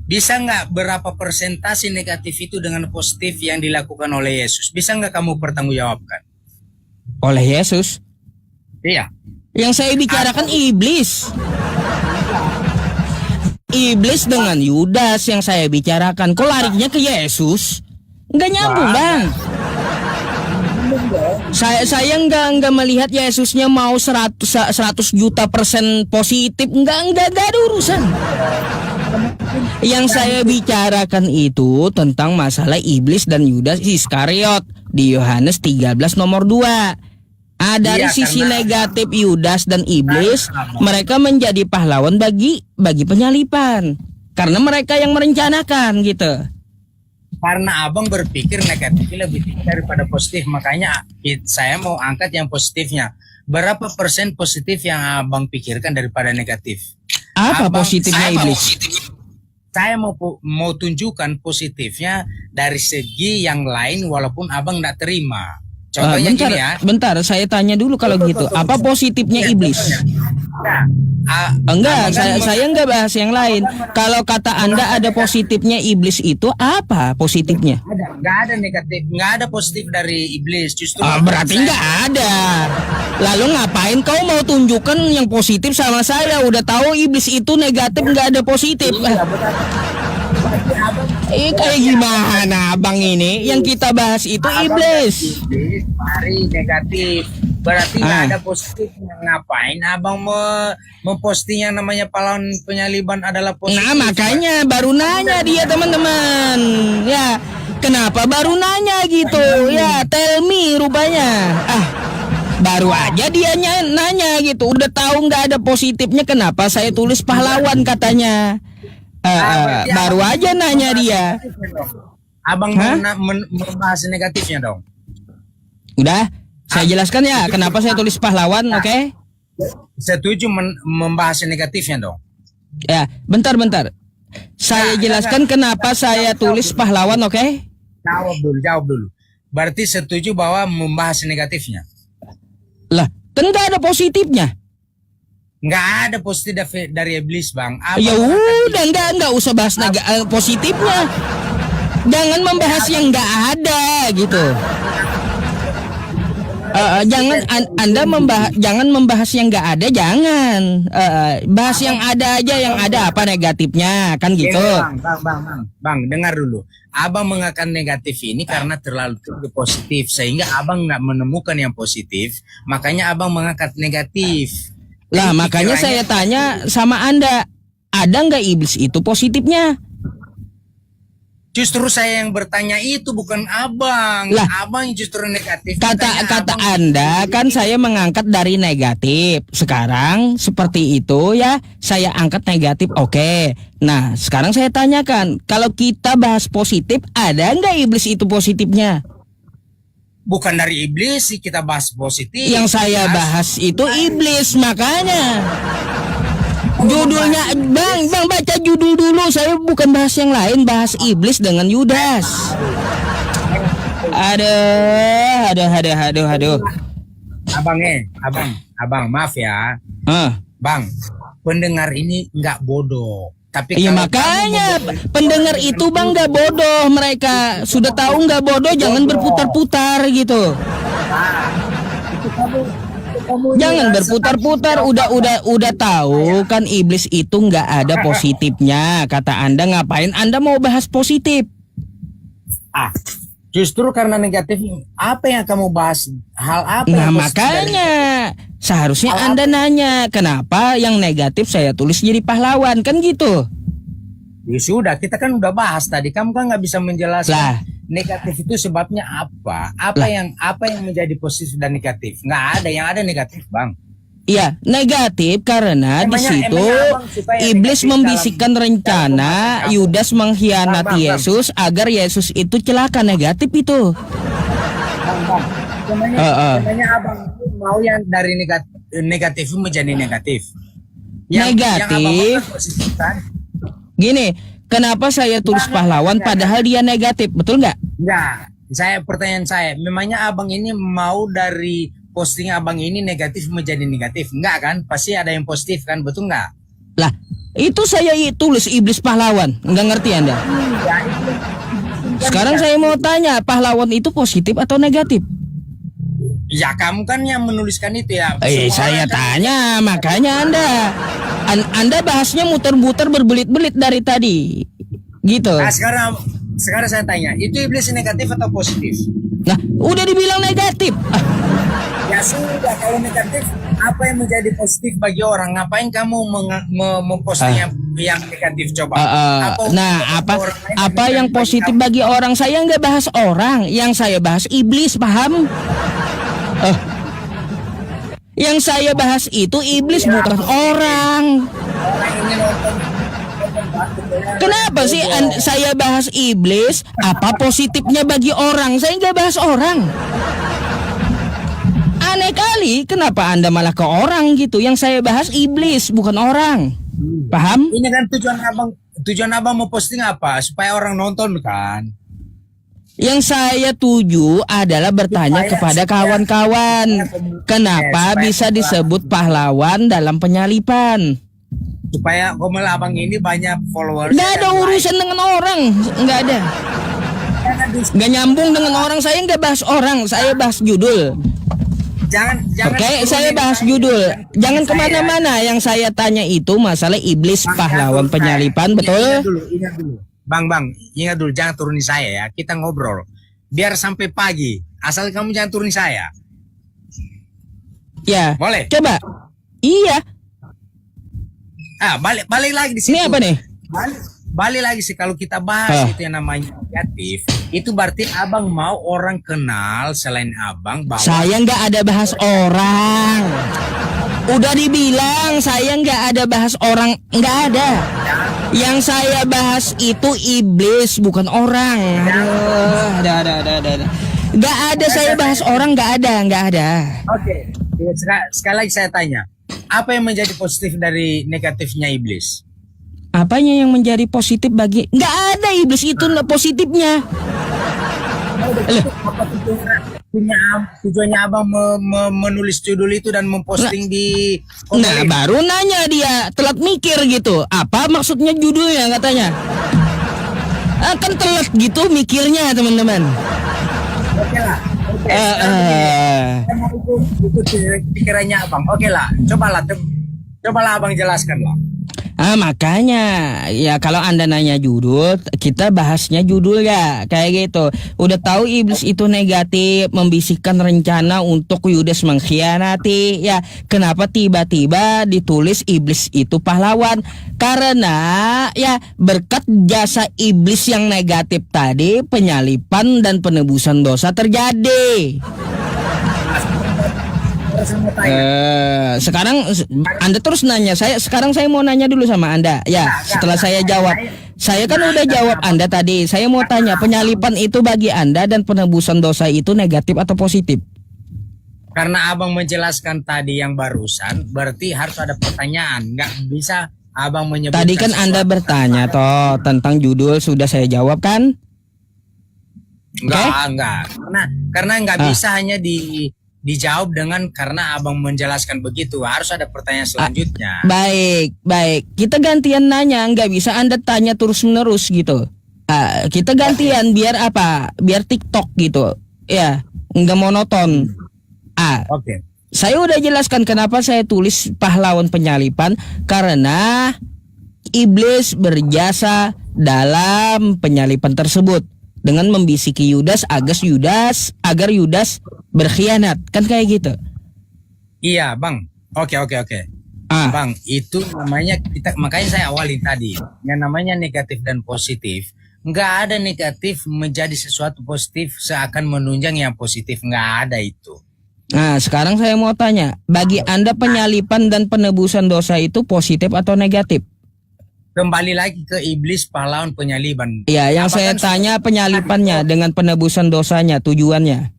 Speaker 9: Bisa nggak berapa persentase negatif itu dengan positif yang dilakukan oleh Yesus? Bisa nggak kamu pertanggungjawabkan?
Speaker 3: Oleh Yesus?
Speaker 9: Iya.
Speaker 3: Yang saya bicarakan iblis. Iblis dengan Yudas yang saya bicarakan. Kok larinya ke Yesus? Nggak nyambung, Bang. Saya nggak melihat Yesusnya mau 100 juta % positif. Nggak ada urusan. Yang saya bicarakan itu tentang masalah iblis dan Yudas Iskariot di Yohanes 13 nomor 2. Dari sisi negatif Yudas dan iblis, mereka menjadi pahlawan bagi penyalipan karena mereka yang merencanakan gitu.
Speaker 9: Karena Abang berpikir negatifnya lebih tinggi daripada positif, makanya saya mau angkat yang positifnya. Berapa persen positif yang Abang pikirkan daripada negatif?
Speaker 3: Apa positifnya iblis?
Speaker 9: Saya mau tunjukkan positifnya dari segi yang lain walaupun Abang nggak terima. Contohnya
Speaker 3: bentar,
Speaker 9: gini ya.
Speaker 3: Bentar, saya tanya dulu kalau gitu. Apa positifnya iblis? Enggak, saya enggak bahas yang lain. Kalau kata Anda ada positifnya iblis itu apa positifnya?
Speaker 9: Nggak ada negatif, nggak ada positif dari iblis. Justru
Speaker 3: berarti nggak ada. Lalu ngapain kau mau tunjukkan yang positif sama saya? Udah tahu iblis itu negatif, nggak ada positif. Kayak gimana Abang ini? Yang kita bahas itu iblis.
Speaker 9: Mari negatif. Berarti nggak ada positifnya. Ngapain Abang memposting yang namanya pahlawan penyaliban adalah positif?
Speaker 3: Nah makanya baru nanya dia teman-teman. Ya kenapa baru nanya gitu? Ya tell me rupanya. Baru aja dia nanya gitu. Udah tahu nggak ada positifnya, kenapa saya tulis pahlawan katanya? Baru aja nanya dia.
Speaker 9: Abang membahas negatifnya dong.
Speaker 3: Udah, saya jelaskan ya kenapa saya tulis pahlawan, oke?
Speaker 9: Setuju membahas negatifnya dong.
Speaker 3: Ya, bentar. Saya jelaskan kenapa saya tulis pahlawan, oke?
Speaker 9: Jawab dulu. Berarti setuju bahwa membahas negatifnya?
Speaker 3: Lah, kan nggak ada positifnya.
Speaker 9: Nggak ada positif dari iblis, Bang.
Speaker 3: Ya udah, nggak usah bahas positifnya. Jangan membahas yang nggak ada gitu. Jangan membahas yang nggak ada, jangan. Bahas yang ada aja, yang ada apa negatifnya, kan gitu.
Speaker 9: Bang, dengar dulu. Abang mengatakan negatif ini karena terlalu positif, sehingga Abang nggak menemukan yang positif, makanya Abang mengangkat negatif.
Speaker 3: Lah makanya saya tanya sama Anda, ada nggak iblis itu positifnya?
Speaker 9: Justru saya yang bertanya itu, bukan Abang.
Speaker 3: Lah,
Speaker 9: Abang justru negatif.
Speaker 3: Kata Anda kan saya mengangkat dari negatif. Sekarang seperti itu ya, saya angkat negatif. Oke. Nah sekarang saya tanyakan, kalau kita bahas positif, ada nggak iblis itu positifnya?
Speaker 9: Bukan dari iblis sih kita bahas positif.
Speaker 3: Yang saya bahas itu iblis, makanya judulnya Bang baca judul dulu. Saya bukan bahas yang lain, bahas iblis dengan Yudas. Aduh. Abang maaf ya. Bang, pendengar ini nggak bodoh. Tapi iya makanya pendengar itu Bang nggak bodoh, mereka sudah tahu nggak bodoh, jangan berputar-putar gitu. Jangan berputar-putar, udah tahu kan iblis itu nggak ada positifnya. Kata Anda, ngapain Anda mau bahas positif?
Speaker 9: Justru karena negatif, apa yang kamu bahas? Hal apa?
Speaker 3: Nah
Speaker 9: yang positif
Speaker 3: makanya seharusnya Anda nanya kenapa yang negatif saya tulis jadi pahlawan, kan gitu.
Speaker 9: Ya sudah, kita kan udah bahas tadi. Kamu kan nggak bisa menjelaskan
Speaker 3: Lah.
Speaker 9: negatif itu sebabnya apa? Apa yang menjadi positif dan negatif? Nggak ada, yang ada negatif, Bang.
Speaker 3: Iya, negatif karena di situ
Speaker 9: abang supaya
Speaker 3: iblis
Speaker 9: negatif
Speaker 3: membisikkan rencana
Speaker 9: dalam
Speaker 3: Yudas mengkhianati
Speaker 9: Bang.
Speaker 3: Yesus agar Yesus itu celaka. Negatif itu.
Speaker 9: Bang. Sebenarnya abang itu mau yang dari negatif menjadi negatif.
Speaker 3: Negatif.
Speaker 9: Yang abang mau kan positif kan?
Speaker 3: Gini, kenapa saya tulis pahlawan padahal dia negatif, betul nggak?
Speaker 9: Enggak. Pertanyaan saya, memangnya abang ini mau dari posting abang ini negatif menjadi negatif? Enggak kan? Pasti ada yang positif kan, betul nggak?
Speaker 3: Lah, itu saya tulis iblis pahlawan. Nggak ngerti Anda? Sekarang saya mau tanya, pahlawan itu positif atau negatif?
Speaker 9: Ya kamu kan yang menuliskan itu ya.
Speaker 3: Saya tanya, makanya Anda bahasnya muter-muter berbelit-belit dari tadi. Gitu.
Speaker 9: Nah, sekarang saya tanya, itu iblis negatif atau positif?
Speaker 3: Nah, udah dibilang negatif.
Speaker 9: Ya sudah, kalau negatif, apa yang menjadi positif bagi orang? Ngapain kamu memposting yang negatif coba?
Speaker 3: Apa yang positif bagi orang? Saya nggak bahas orang, yang saya bahas iblis, paham? Yang saya bahas itu iblis, bukan orang. Kenapa sih saya bahas iblis? Apa positifnya bagi orang? Saya nggak bahas orang. Aneh kali, kenapa Anda malah ke orang gitu? Yang saya bahas iblis, bukan orang. Paham?
Speaker 9: Ini kan tujuan abang mau posting apa? Supaya orang nonton kan?
Speaker 3: Yang saya tuju adalah bertanya kepada kawan-kawan, kenapa bisa disebut pahlawan dalam penyalipan?
Speaker 9: Supaya Komel abang ini banyak followers.
Speaker 3: Nggak ada urusan dengan orang, nggak ada. Nggak nyambung dengan orang, saya nggak bahas orang, saya bahas judul.
Speaker 9: Jangan
Speaker 3: Oke, saya bahas judul. Jangan kemana-mana. Yang saya tanya itu masalah iblis pahlawan penyalipan, betul?
Speaker 9: Ingat dulu. Bang, ingat dulu, jangan turunin saya ya. Kita ngobrol. Biar sampai pagi. Asal kamu jangan turunin saya.
Speaker 3: Ya.
Speaker 9: Boleh?
Speaker 3: Coba. Iya.
Speaker 9: Balik lagi di situ.
Speaker 3: Ini apa nih?
Speaker 9: Balik lagi sih, kalau kita bahas itu yang namanya negatif, itu berarti abang mau orang kenal selain abang bahwa
Speaker 3: saya nggak ada bahas orang. Udah dibilang saya nggak ada bahas orang, nggak ada. Yang saya bahas itu iblis, bukan orang. Ada. Nggak ada saya bahas orang, nggak ada.
Speaker 9: Oke. Sekali lagi saya tanya, apa yang menjadi positif dari negatifnya iblis?
Speaker 3: Apanya yang menjadi positif bagi? Nggak ada, iblis itu positifnya.
Speaker 9: Tujuannya abang menulis judul itu dan memposting di
Speaker 3: Nah, baru nanya dia, telat mikir gitu. Apa maksudnya judulnya katanya? Kan telat gitu mikirnya, teman-teman.
Speaker 9: Oke lah. Itu pikirannya abang. Oke lah, cobalah abang jelaskan lah.
Speaker 3: Makanya ya kalau Anda nanya judul, kita bahasnya judul ya, kayak gitu. Udah tahu iblis itu negatif, membisikkan rencana untuk Yudas mengkhianati. Ya, kenapa tiba-tiba ditulis iblis itu pahlawan? Karena ya berkat jasa iblis yang negatif tadi, penyalipan dan penebusan dosa terjadi. Sekarang Anda terus nanya sekarang saya mau nanya dulu sama Anda. Ya, setelah saya jawab. Saya kan udah jawab Anda tadi. Saya mau tanya, penyalipan itu bagi Anda dan penebusan dosa itu negatif atau positif?
Speaker 9: Karena abang menjelaskan tadi yang barusan, berarti harus ada pertanyaan. Nggak bisa abang menyebutkan.
Speaker 3: Tadi kan Anda bertanya toh tentang judul, sudah saya jawab kan?
Speaker 9: Enggak. Karena nggak bisa hanya dijawab dengan karena abang menjelaskan begitu, harus ada pertanyaan selanjutnya.
Speaker 3: Baik, kita gantian nanya, nggak bisa Anda tanya terus menerus gitu. Kita gantian biar apa? Biar TikTok gitu, ya, nggak monoton.
Speaker 9: Oke.
Speaker 3: Saya udah jelaskan kenapa saya tulis pahlawan penyalipan, karena iblis berjasa dalam penyalipan tersebut dengan membisiki Yudas agar Yudas berkhianat, kan kayak gitu.
Speaker 9: Iya, Bang. Oke. Bang, itu namanya makanya saya awalin tadi. Yang namanya negatif dan positif. Nggak ada negatif menjadi sesuatu positif seakan menunjang yang positif. Nggak ada itu.
Speaker 3: Nah, sekarang saya mau tanya, bagi Anda penyalipan dan penebusan dosa itu positif atau negatif?
Speaker 9: Kembali lagi ke iblis pahlawan penyaliban.
Speaker 3: Iya, yang saya tanya penyalipannya dengan penebusan dosanya, tujuannya.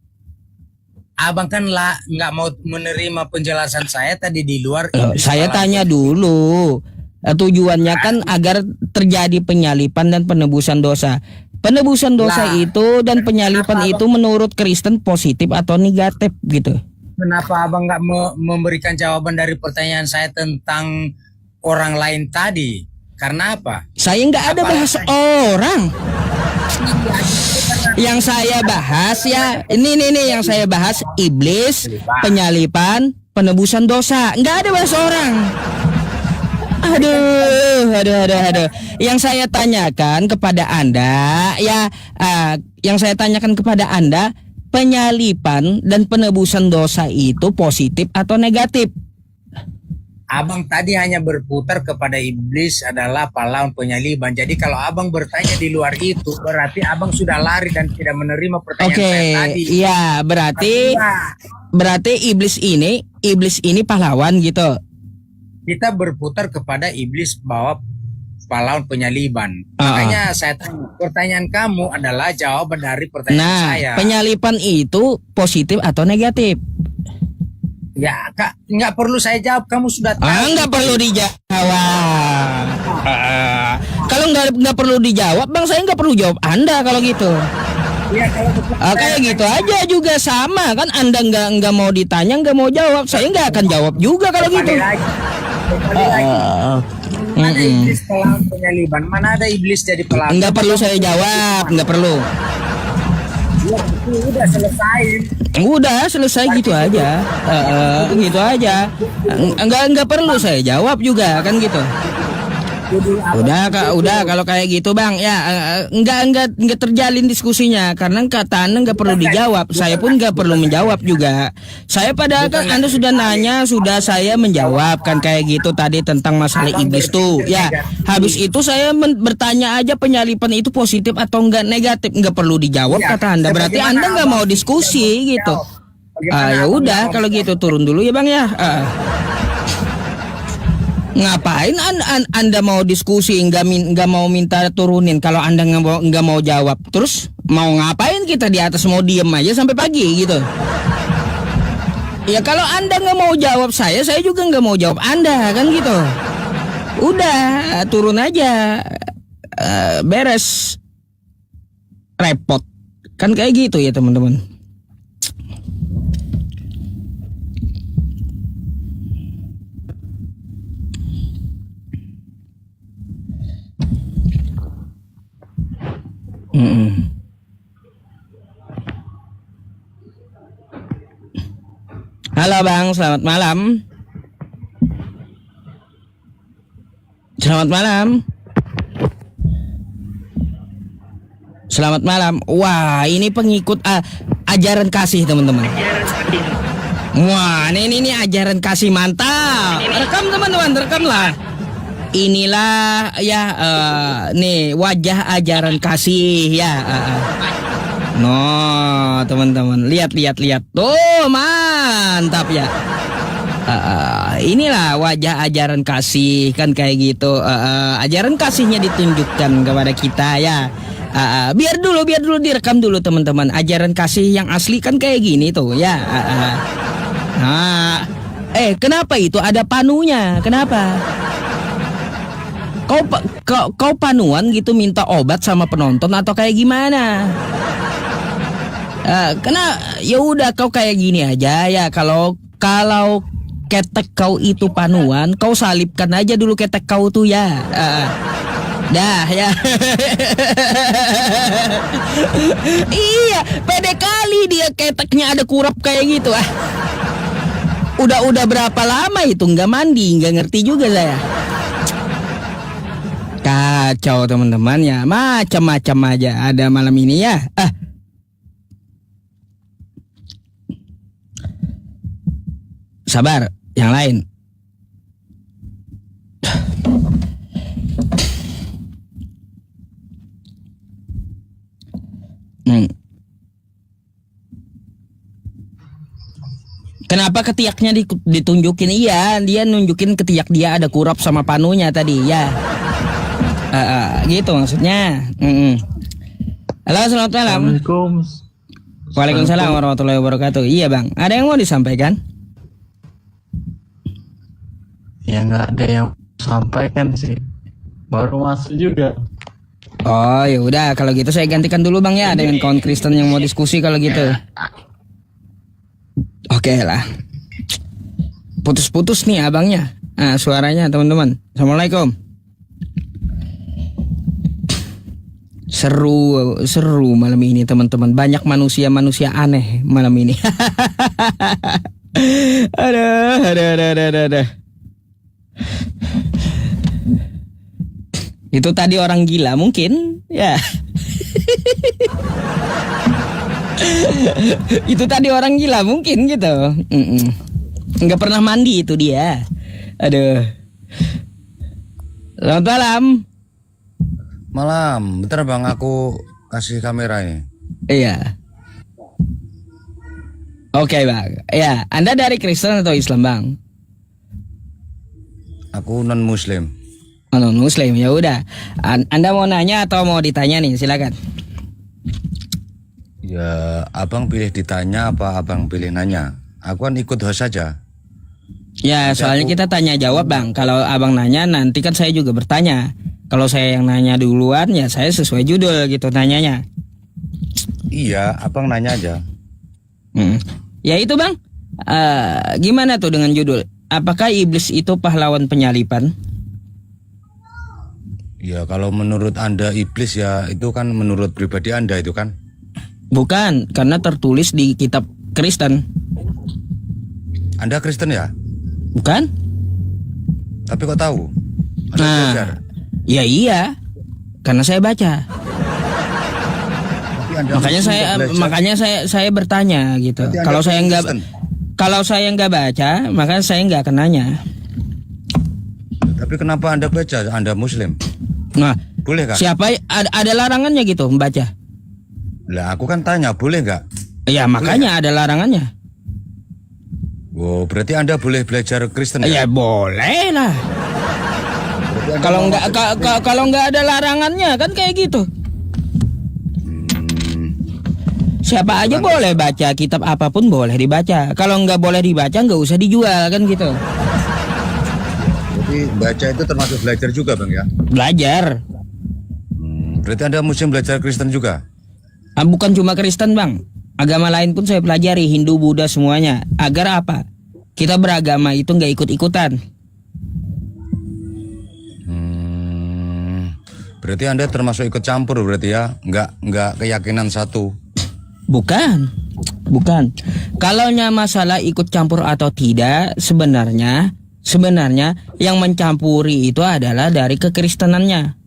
Speaker 9: Abang kan nggak mau menerima penjelasan saya tadi di luar.
Speaker 3: Saya tanya dulu, tujuannya kan agar terjadi penyalipan dan penebusan dosa. Penebusan dosa itu dan penyalipan itu menurut Kristen positif atau negatif gitu.
Speaker 9: Kenapa abang nggak memberikan jawaban dari pertanyaan saya tentang orang lain tadi? Karena apa?
Speaker 3: Saya nggak ada bahas orang. Yang saya bahas ya, ini yang saya bahas iblis, penyalipan, penebusan dosa. Nggak ada bahas orang. Aduh. Yang saya tanyakan kepada Anda penyalipan dan penebusan dosa itu positif atau negatif?
Speaker 9: Abang tadi hanya berputar kepada iblis adalah pahlawan penyaliban. Jadi kalau abang bertanya di luar itu, berarti abang sudah lari dan tidak menerima pertanyaan saya tadi.
Speaker 3: Iya, berarti iblis ini pahlawan gitu.
Speaker 9: Kita berputar kepada iblis bahwa pahlawan penyaliban. Makanya saya tanya, pertanyaan kamu adalah jawaban dari pertanyaan saya.
Speaker 3: Penyalipan itu positif atau negatif?
Speaker 9: Ya, Kak, nggak perlu saya jawab. Kamu sudah tahu.
Speaker 3: Nggak perlu dijawab. Kalau nggak perlu dijawab, Bang, saya nggak perlu jawab Anda kalau gitu.
Speaker 9: Ya, kalau
Speaker 3: kayak gitu aja juga sama kan. Anda nggak mau ditanya, nggak mau jawab, saya nggak akan jawab juga kalau gitu.
Speaker 9: Mana ada iblis pahlawan penyaliban? Mana ada iblis jadi pahlawan?
Speaker 3: Nggak perlu saya jawab, nggak perlu. Udah selesai gitu aja. Gitu aja. Enggak perlu saya jawab juga kan gitu. Udah kalau kayak gitu Bang ya, enggak terjalin diskusinya karena kata Anda enggak perlu dijawab. Saya pun enggak perlu menjawab juga. Saya padahal kan Anda sudah nanya, sudah saya menjawab kan kayak gitu tadi tentang masalah iblis tuh. Ya, habis itu saya bertanya aja penyalipan itu positif atau enggak negatif, enggak perlu dijawab kata Anda. Berarti Anda enggak mau diskusi gitu. Ya udah kalau gitu turun dulu ya Bang ya. Ngapain anda mau diskusi nggak mau minta turunin kalau Anda nggak mau jawab, terus mau ngapain kita di atas, mau diem aja sampai pagi gitu? Ya kalau Anda nggak mau jawab saya juga nggak mau jawab Anda kan gitu. Udah turun aja, beres, repot kan kayak gitu ya teman-teman. Halo Bang, selamat malam. Selamat malam. Selamat malam. Wah, ini pengikut ajaran kasih teman-teman. Wah, ini ajaran kasih mantap. Rekam teman-teman, rekamlah. Inilah ya nih wajah ajaran kasih ya. No, teman-teman, lihat. Tuh, mantap ya. Inilah wajah ajaran kasih kan kayak gitu. Ajaran kasihnya ditunjukkan kepada kita ya. Biar dulu direkam dulu teman-teman. Ajaran kasih yang asli kan kayak gini tuh ya. Kenapa itu ada panunya? Kenapa? Kau panuan gitu minta obat sama penonton atau kayak gimana? Karena ya udah kau kayak gini aja ya, kalau ketek kau itu panuan, kau salibkan aja dulu ketek kau tuh ya. Dah ya. Iya, pede kali dia keteknya ada kurap kayak gitu Udah berapa lama itu nggak mandi, nggak ngerti juga saya. Kacau teman-teman ya, macam-macam aja ada malam ini ya. Sabar, yang lain. Kenapa ketiaknya ditunjukin? Iya, dia nunjukin ketiak dia ada kurap sama panunya tadi ya. Gitu maksudnya. Halo, selamat malam.
Speaker 6: Assalamualaikum.
Speaker 3: Waalaikumsalam warahmatullahi wabarakatuh. Iya bang, ada yang mau disampaikan?
Speaker 6: Ya nggak ada yang sampaikan sih. Baru masuk juga.
Speaker 3: Oh ya udah, kalau gitu saya gantikan dulu bang ya dengan kawan Kristen yang mau diskusi kalau gitu. Oke lah. Putus-putus nih abangnya. Nah, suaranya teman-teman. Assalamualaikum. Seru malam ini teman-teman. Banyak manusia aneh malam ini. Ada. Itu tadi orang gila mungkin ya. Itu tadi orang gila mungkin gitu. Nggak pernah mandi itu dia. Aduh. Selamat malam.
Speaker 10: Malam, bentar bang, aku kasih kamera ini.
Speaker 3: Iya. Oke bang. Ya, Anda dari Kristen atau Islam bang?
Speaker 10: Aku non Muslim.
Speaker 3: Oh, non Muslim ya udah. Anda mau nanya atau mau ditanya nih? Silakan.
Speaker 10: Ya, abang pilih ditanya apa abang pilih nanya? Aku kan ikut host saja.
Speaker 3: Ya, soalnya kita tanya jawab bang. Kalau abang nanya nanti kan saya juga bertanya. Kalau saya yang nanya duluan ya saya sesuai judul gitu nanyanya.
Speaker 10: Iya, abang nanya aja.
Speaker 3: Ya itu bang. Gimana tuh dengan judul? Apakah iblis itu pahlawan penyalipan?
Speaker 10: Ya, kalau menurut Anda iblis ya itu kan menurut pribadi Anda itu kan?
Speaker 3: Bukan, karena tertulis di kitab Kristen.
Speaker 10: Anda Kristen ya?
Speaker 3: Bukan?
Speaker 10: Tapi kok tahu? Anda belajar?
Speaker 3: Ya iya, karena saya baca. Makanya saya bertanya gitu. Kalau saya nggak baca, maka saya nggak akan nanya.
Speaker 10: Tapi kenapa Anda baca? Anda Muslim?
Speaker 3: Nah,
Speaker 10: boleh kak?
Speaker 3: Siapa ada larangannya gitu membaca?
Speaker 10: Lah aku kan tanya boleh nggak?
Speaker 3: Ya makanya ada larangannya.
Speaker 10: Oh berarti Anda boleh belajar Kristen
Speaker 3: ya? Ya boleh lah. Kalau nggak ada larangannya kan kayak gitu. Siapa aja boleh baca kitab apapun boleh dibaca. Kalau nggak boleh dibaca nggak usah dijual kan gitu.
Speaker 10: Jadi baca itu termasuk belajar juga bang ya?
Speaker 3: Belajar.
Speaker 10: Berarti Anda Muslim belajar Kristen juga?
Speaker 3: Bukan cuma Kristen bang, agama lain pun saya pelajari, Hindu, Buddha semuanya. Agar apa? Kita beragama itu nggak ikut-ikutan.
Speaker 10: Berarti Anda termasuk ikut campur berarti ya? Nggak keyakinan satu?
Speaker 3: Bukan. Kalaunya masalah ikut campur atau tidak, sebenarnya yang mencampuri itu adalah dari kekristenannya.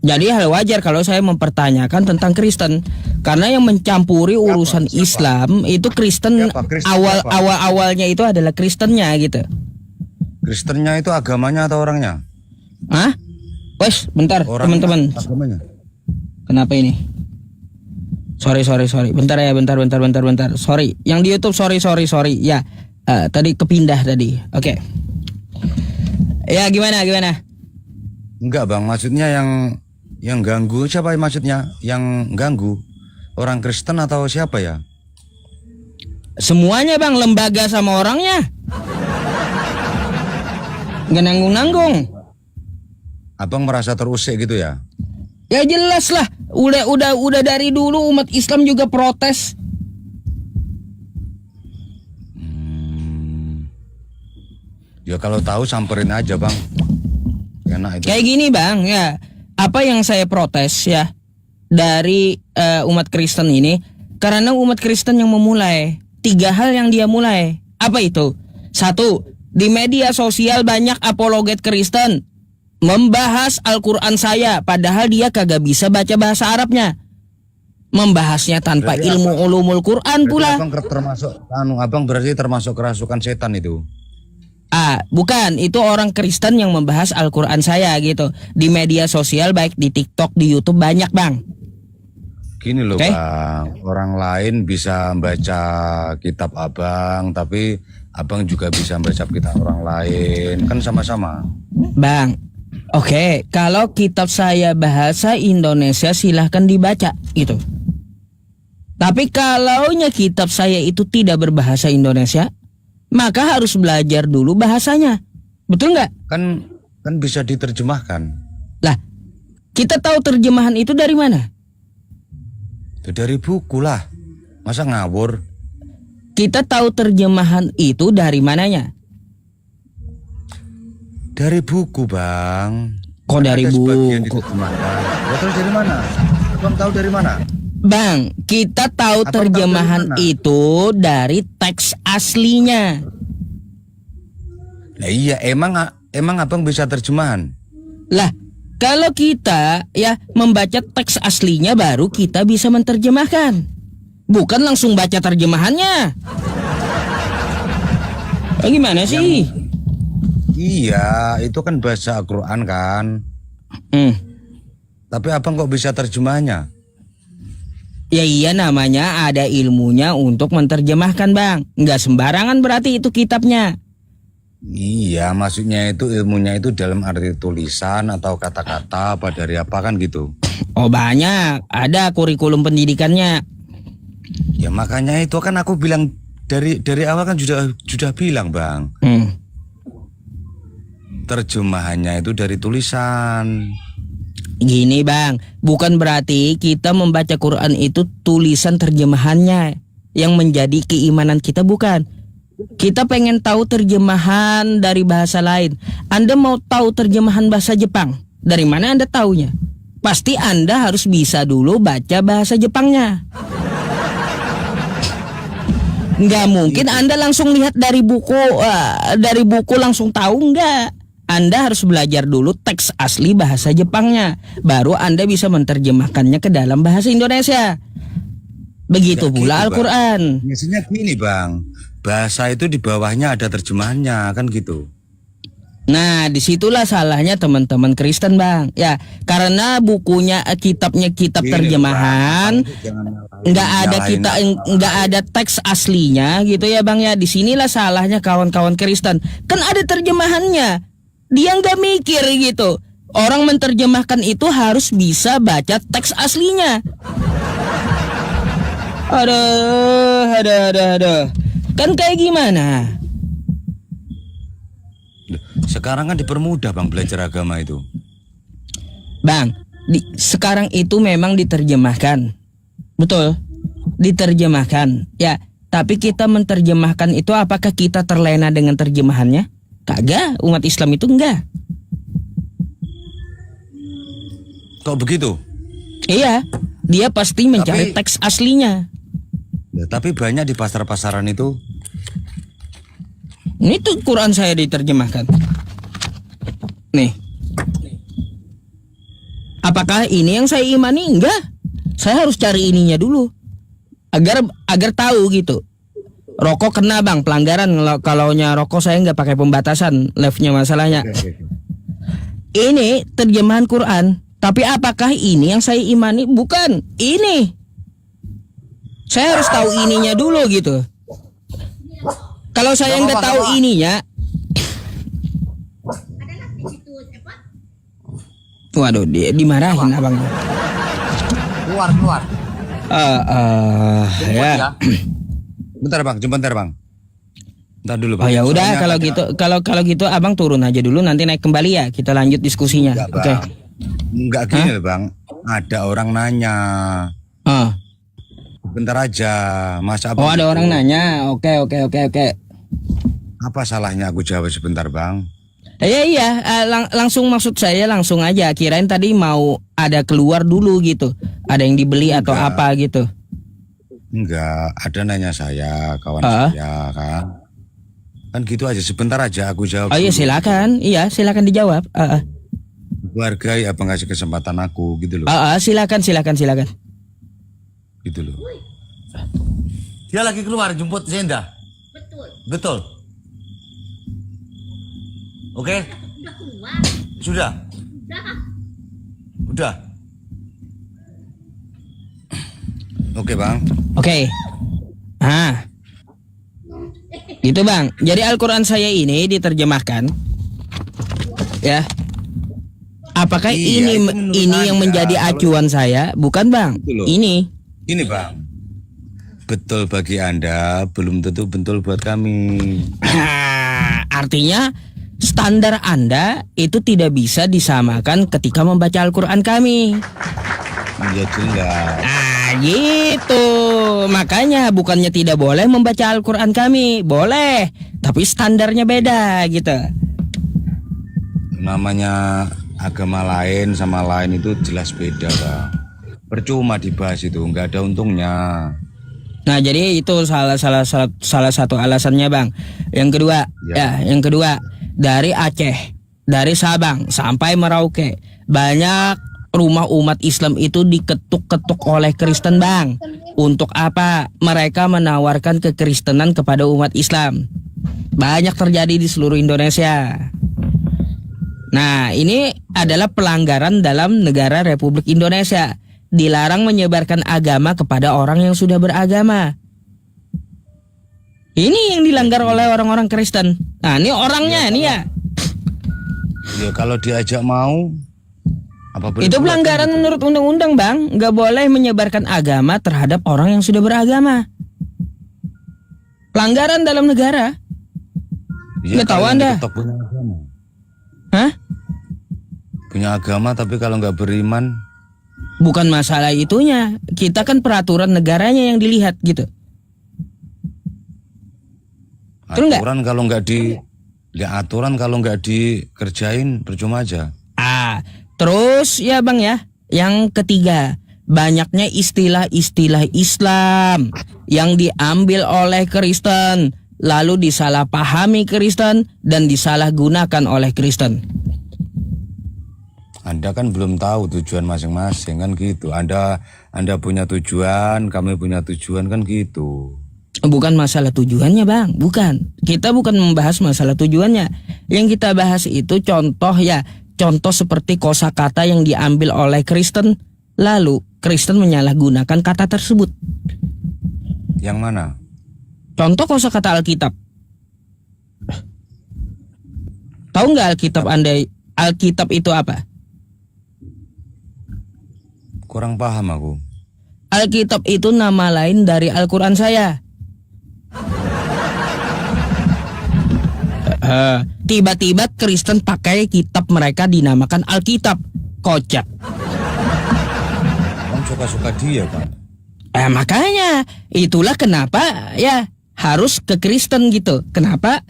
Speaker 3: Jadi hal wajar kalau saya mempertanyakan tentang Kristen, karena yang mencampuri urusan Islam itu Kristen. Awalnya itu adalah Kristennya gitu.
Speaker 10: Kristennya itu agamanya atau orangnya?
Speaker 3: Hah? Wes, bentar teman-teman. Kenapa ini? Sorry. Bentar ya, bentar. Sorry. Yang di YouTube sorry. Ya, tadi kepindah tadi. Oke. Ya gimana?
Speaker 10: Enggak bang, maksudnya yang ganggu siapa maksudnya? Yang ganggu orang Kristen atau siapa ya?
Speaker 3: Semuanya bang, lembaga sama orangnya. Nggak nanggung.
Speaker 10: Abang merasa terusik gitu ya?
Speaker 3: Ya jelas lah. Udah dari dulu umat Islam juga protes.
Speaker 10: Ya kalau tahu samperin aja bang. Enak itu.
Speaker 3: Kayak gini bang ya. Apa yang saya protes ya dari umat Kristen ini, karena umat Kristen yang memulai 3 hal yang dia mulai. Apa itu? Satu, di media sosial banyak apologet Kristen membahas Al-Quran saya, padahal dia kagak bisa baca bahasa Arabnya. Membahasnya tanpa
Speaker 10: Berarti
Speaker 3: ilmu ulumul Quran pula.
Speaker 10: Abang berarti termasuk kerasukan setan itu.
Speaker 3: Bukan, itu orang Kristen yang membahas Al-Quran saya gitu. Di media sosial baik di TikTok, di YouTube banyak, Bang.
Speaker 10: Gini loh, Bang, orang lain bisa baca kitab abang, tapi abang juga bisa baca kitab orang lain, kan sama-sama.
Speaker 3: Bang, oke, kalau kitab saya bahasa Indonesia silahkan dibaca gitu. Tapi kalaunya kitab saya itu tidak berbahasa Indonesia, maka harus belajar dulu bahasanya. Betul nggak?
Speaker 10: Kan bisa diterjemahkan.
Speaker 3: Lah, kita tahu terjemahan itu dari mana?
Speaker 10: Dari buku lah. Masa ngawur?
Speaker 3: Kita tahu terjemahan itu dari mananya?
Speaker 10: Dari buku, Bang.
Speaker 3: Kok dari buku?
Speaker 10: Betul, dari mana? Bang tahu dari mana?
Speaker 3: Bang, kita tahu
Speaker 10: Abang
Speaker 3: terjemahan
Speaker 10: tahu dari mana?
Speaker 3: itu dari teks aslinya.
Speaker 10: Nah iya, emang abang bisa terjemahan?
Speaker 3: Lah, kalau kita ya membaca teks aslinya baru kita bisa menerjemahkan. Bukan langsung baca terjemahannya. Gimana sih?
Speaker 10: Iya, itu kan bahasa Al-Quran kan. Tapi abang kok bisa terjemahnya?
Speaker 3: Ya iya, namanya ada ilmunya untuk menerjemahkan, Bang. Nggak sembarangan berarti itu kitabnya.
Speaker 10: Iya, maksudnya itu ilmunya itu dalam arti tulisan atau kata-kata apa dari apa kan gitu.
Speaker 3: Oh banyak, ada kurikulum pendidikannya.
Speaker 10: Ya makanya itu kan aku bilang dari awal kan sudah bilang, Bang. Terjemahannya itu dari tulisan.
Speaker 3: Gini, Bang, bukan berarti kita membaca Quran itu tulisan terjemahannya yang menjadi keimanan kita, bukan. Kita pengen tahu terjemahan dari bahasa lain. Anda mau tahu terjemahan bahasa Jepang? Dari mana Anda taunya? Pasti Anda harus bisa dulu baca bahasa Jepangnya. Nggak mungkin Anda langsung lihat dari buku langsung tahu, nggak. Anda harus belajar dulu teks asli bahasa Jepangnya, baru Anda bisa menerjemahkannya ke dalam bahasa Indonesia. Begitu pula Al-Quran.
Speaker 10: Biasanya gini, Bang, bahasa itu di bawahnya ada terjemahannya kan gitu.
Speaker 3: Nah, disitulah salahnya teman-teman Kristen, Bang. Ya, karena bukunya kitab terjemahan, nggak ada teks aslinya gitu ya, Bang ya. Disinilah salahnya kawan-kawan Kristen. Kan ada terjemahannya. Dia nggak mikir gitu. Orang menerjemahkan itu harus bisa baca teks aslinya. Aduh. Kan kayak gimana?
Speaker 10: Sekarang kan dipermudah, Bang, belajar agama itu.
Speaker 3: Bang, sekarang itu memang diterjemahkan. Betul, diterjemahkan. Ya, tapi kita menerjemahkan itu apakah kita terlena dengan terjemahannya? Kagak, umat Islam itu enggak.
Speaker 10: Kok begitu?
Speaker 3: Iya, dia pasti mencari teks aslinya.
Speaker 10: Ya, tapi banyak di pasar-pasaran itu.
Speaker 3: Ini tuh Quran saya diterjemahkan. Nih. Apakah ini yang saya imani? Enggak. Saya harus cari ininya dulu. Agar tahu gitu. Rokok kena, Bang, pelanggaran. Kalaunya rokok saya nggak pakai pembatasan, live-nya masalahnya. Ini terjemahan Quran, tapi apakah ini yang saya imani? Bukan, ini. Saya harus tahu ininya dulu gitu. Kalau saya nggak tahu ininya, waduh, dia dimarahin abang.
Speaker 9: Keluar.
Speaker 3: Ya.
Speaker 10: Bentar, Bang. Bentar dulu, Bang.
Speaker 3: Oh ya udah, kalau gitu abang turun aja dulu, nanti naik kembali ya, kita lanjut diskusinya. Oke.
Speaker 10: Enggak gini, Bang. Ada orang nanya. Bentar aja, Mas Abang.
Speaker 3: Oh, ada orang nanya. Oke.
Speaker 10: Apa salahnya aku jawab sebentar, Bang?
Speaker 3: Iya, langsung, maksud saya langsung aja. Kirain tadi mau ada keluar dulu gitu, ada yang dibeli atau apa gitu.
Speaker 10: Enggak, ada nanya saya, kawan saya kan. Kan gitu aja, sebentar aja aku jawab.
Speaker 3: Oh iya
Speaker 10: dulu.
Speaker 3: silakan, iya silakan dijawab.
Speaker 10: Hargai apa ngasih kesempatan aku gitu loh.
Speaker 3: Silakan.
Speaker 10: Gitu loh.
Speaker 11: Dia lagi keluar jemput Zenda. Betul. Oke. Sudah. Udah.
Speaker 10: Oke bang.
Speaker 3: Oke. Gitu bang. Jadi Al-Quran saya ini diterjemahkan, ya. Apakah
Speaker 10: Iya,
Speaker 3: ini yang menjadi acuan saya? Bukan bang. Ini
Speaker 10: bang. Betul bagi Anda, belum tentu betul buat kami.
Speaker 3: Artinya standar Anda itu tidak bisa disamakan ketika membaca Al-Quran kami.
Speaker 10: Ya jelas.
Speaker 3: Gitu. Makanya bukannya tidak boleh membaca Al-Quran kami, boleh, tapi standarnya beda gitu.
Speaker 10: Namanya agama lain sama lain itu jelas beda bang. Percuma dibahas itu, nggak ada untungnya.
Speaker 3: Nah jadi itu salah satu alasannya bang. Yang kedua dari Aceh, dari Sabang sampai Merauke, banyak rumah umat Islam itu diketuk-ketuk oleh Kristen bang. Untuk apa? Mereka menawarkan kekristenan kepada umat Islam. Banyak terjadi di seluruh Indonesia. Nah ini adalah pelanggaran dalam negara Republik Indonesia. Dilarang menyebarkan agama kepada orang yang sudah beragama. Ini yang dilanggar oleh orang-orang Kristen. Nah ini orangnya nih ya.
Speaker 10: Ya kalau diajak mau apa boleh
Speaker 3: Itu
Speaker 10: buat,
Speaker 3: pelanggaran
Speaker 10: kan?
Speaker 3: menurut undang-undang bang. Gak boleh menyebarkan agama terhadap orang yang sudah beragama. Pelanggaran dalam negara.
Speaker 10: Ya,
Speaker 3: Nggak tahu
Speaker 10: kalau
Speaker 3: Anda?
Speaker 10: diketok punya agama.
Speaker 3: Hah?
Speaker 10: Punya agama tapi kalau nggak beriman.
Speaker 3: Bukan masalah itunya. Kita kan peraturan negaranya yang dilihat gitu. Betul nggak?
Speaker 10: Aturan kalau nggak aturan kalau nggak dikerjain percuma aja.
Speaker 3: Terus ya bang ya, yang ketiga, banyaknya istilah-istilah Islam yang diambil oleh Kristen, lalu disalahpahami Kristen dan disalahgunakan oleh Kristen.
Speaker 10: Anda kan belum tahu tujuan masing-masing kan gitu. Anda punya tujuan, kami punya tujuan kan gitu.
Speaker 3: Bukan masalah tujuannya bang, bukan. Kita bukan membahas masalah tujuannya. Yang kita bahas itu contoh ya. Contoh seperti kosakata yang diambil oleh Kristen, lalu Kristen menyalahgunakan kata tersebut.
Speaker 10: Yang mana?
Speaker 3: Contoh kosakata Alkitab. Tahu nggak Alkitab Anda? Alkitab itu apa?
Speaker 10: Kurang paham aku.
Speaker 3: Alkitab itu nama lain dari Al-Quran saya. Tiba-tiba Kristen pakai kitab mereka dinamakan Alkitab. Kocak.
Speaker 10: Kamu suka-suka dia kan?
Speaker 3: Makanya itulah kenapa ya harus ke Kristen gitu. Kenapa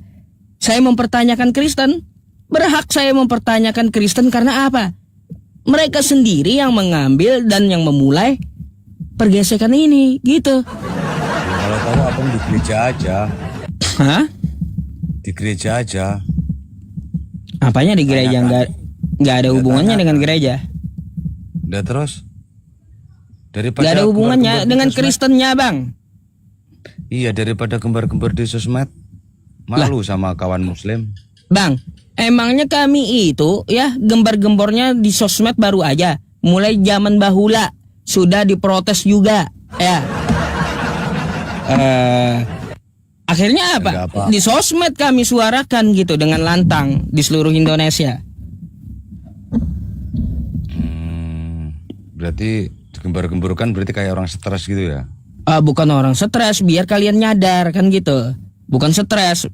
Speaker 3: saya mempertanyakan Kristen? Berhak saya mempertanyakan Kristen karena apa? Mereka sendiri yang mengambil dan yang memulai pergesekan ini gitu.
Speaker 10: Ya, kalau tahu abang di gereja aja.
Speaker 3: Hah?
Speaker 10: Di gereja aja.
Speaker 3: Apanya di gereja? Nggak ada hubungannya dengan gereja.
Speaker 10: Udah terus? Daripada
Speaker 3: Nggak ada hubungannya
Speaker 10: gembar-gembar
Speaker 3: dengan
Speaker 10: di sosmed.
Speaker 3: Kristennya bang.
Speaker 10: Iya, daripada gembar-gembar di sosmed. Malu sama kawan muslim.
Speaker 3: Bang, emangnya kami itu ya gembar-gembornya di sosmed baru aja. Mulai zaman bahula sudah diprotes juga ya. Akhirnya apa? Di sosmed kami suarakan gitu dengan lantang di seluruh Indonesia.
Speaker 10: Berarti gembar-gemburkan berarti kayak orang stres gitu ya?
Speaker 3: Bukan orang stres, biar kalian nyadar kan gitu. Bukan stres,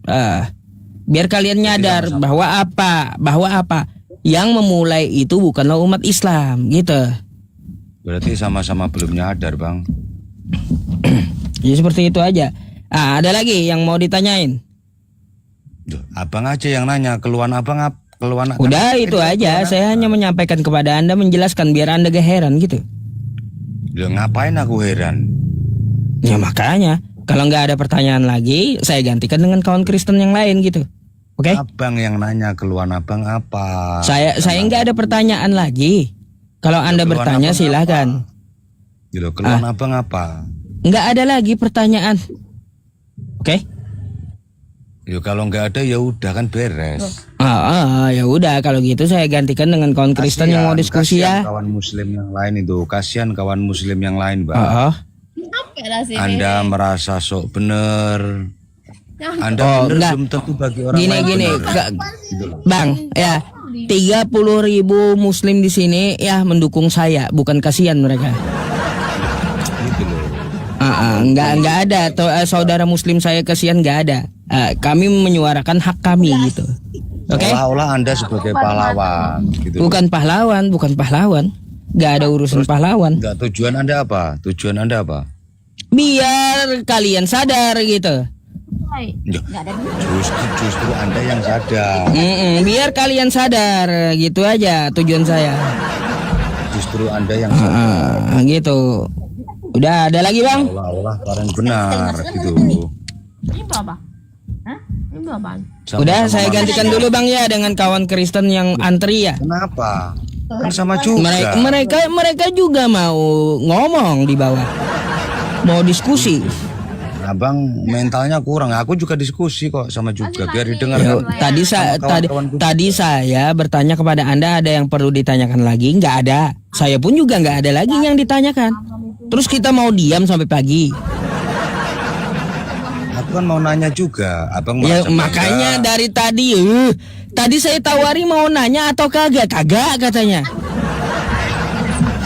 Speaker 3: biar kalian nyadar bahwa apa yang memulai itu bukanlah umat Islam gitu.
Speaker 10: Berarti sama-sama belum nyadar bang.
Speaker 3: Ya seperti itu aja. Ada lagi yang mau ditanyain?
Speaker 10: Duh, abang aja yang nanya, keluhan abang keluhan.
Speaker 3: Udah itu aja, saya hanya menyampaikan kepada Anda, menjelaskan biar Anda gak heran gitu.
Speaker 10: Ya ngapain aku heran?
Speaker 3: Ya makanya, Kalau nggak ada pertanyaan lagi, saya gantikan dengan kawan Kristen yang lain gitu. Oke?
Speaker 10: Abang yang nanya, keluhan abang apa?
Speaker 3: Saya nggak ada pertanyaan lagi. Kalau Anda
Speaker 10: keluhan
Speaker 3: bertanya
Speaker 10: abang
Speaker 3: silahkan.
Speaker 10: Gitu, keluhan abang apa?
Speaker 3: Nggak ada lagi pertanyaan. Oke?
Speaker 10: Yo kalau nggak ada ya udah kan beres.
Speaker 3: Ya udah kalau gitu saya gantikan dengan kawan Kristen yang mau diskusi
Speaker 10: kasihan
Speaker 3: ya.
Speaker 10: kawan muslim yang lain itu, kasihan kawan muslim yang lain, Bang. Anda merasa sok bener. Anda bener
Speaker 3: enggak.
Speaker 10: belum tentu bagi orang
Speaker 3: Gini
Speaker 10: lain.
Speaker 3: Bang, ya 30.000 muslim di sini ya mendukung saya, bukan kasihan mereka.
Speaker 10: Gitu loh.
Speaker 3: Enggak ada saudara muslim saya kasihan, enggak ada. Kami menyuarakan hak kami gitu. Oke?
Speaker 10: Seolah-olah Anda sebagai pahlawan gitu.
Speaker 3: Bukan pahlawan. Enggak ada urusan pahlawan.
Speaker 10: Enggak, tujuan Anda apa? Tujuan Anda apa?
Speaker 3: Biar kalian sadar gitu.
Speaker 10: Justru Anda yang sadar.
Speaker 3: Biar kalian sadar gitu aja tujuan saya.
Speaker 10: Justru Anda yang sadar.
Speaker 3: Gitu. Udah ada lagi Bang?
Speaker 10: Seolah-olah kalian benar gitu.
Speaker 8: Ini apa? Hah? Ini apa?
Speaker 3: Udah saya gantikan dulu Bang ya dengan kawan Kristen yang antri ya.
Speaker 10: Kenapa? Kan sama juga.
Speaker 3: Mereka juga mau ngomong di bawah. Mau diskusi.
Speaker 10: Abang mentalnya kurang. Aku juga diskusi kok sama juga biar didengar.
Speaker 3: Tadi saya bertanya kepada Anda ada yang perlu ditanyakan lagi? Nggak ada. Saya pun juga nggak ada lagi yang ditanyakan. Terus kita mau diam sampai pagi.
Speaker 10: Aku kan mau nanya juga. Abang
Speaker 3: Ya
Speaker 10: merasa
Speaker 3: makanya
Speaker 10: bangga.
Speaker 3: dari tadi tadi saya tawari mau nanya atau kagak katanya.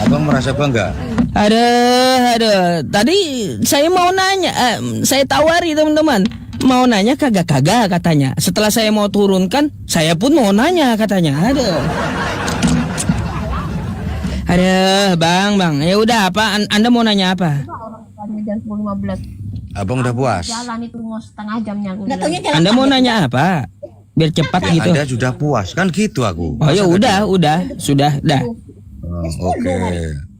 Speaker 10: Abang merasa bangga.
Speaker 3: Aduh. Tadi saya mau nanya, saya tawari teman-teman. Mau nanya kagak katanya. Setelah saya mau turunkan, saya pun mau nanya katanya. Aduh, Bang. Ya udah apa? Anda mau nanya apa?
Speaker 8: Jam 10.15.
Speaker 10: Abang udah puas.
Speaker 8: Jalan itu mau setengah jamnya.
Speaker 3: Anda mau nanya apa? Biar cepat gitu.
Speaker 10: Anda sudah puas kan gitu aku.
Speaker 3: Oh ya udah, sudah, dah.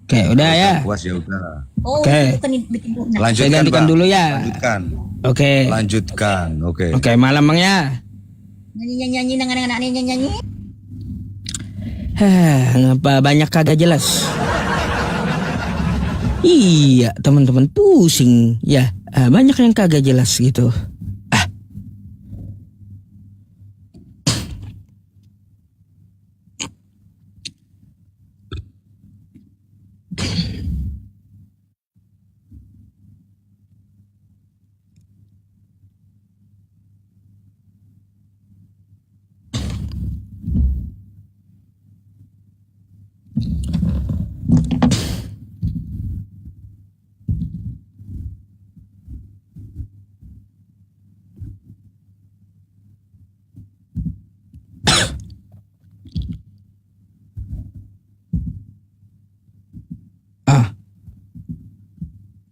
Speaker 3: Oke, udah ya.
Speaker 10: Puas ya udah.
Speaker 3: Oke.
Speaker 10: Lanjutkan,
Speaker 3: Saya gantikan
Speaker 10: Bang.
Speaker 3: dulu ya.
Speaker 10: Lanjutkan.
Speaker 3: Oke.
Speaker 10: Lanjutkan. Oke.
Speaker 3: Oke, malam Bang ya.
Speaker 8: Nyanyi dengan anak-anak nyanyi.
Speaker 3: Ngapa banyak kagak jelas? Iya, teman-teman pusing ya. Banyak yang kagak jelas gitu.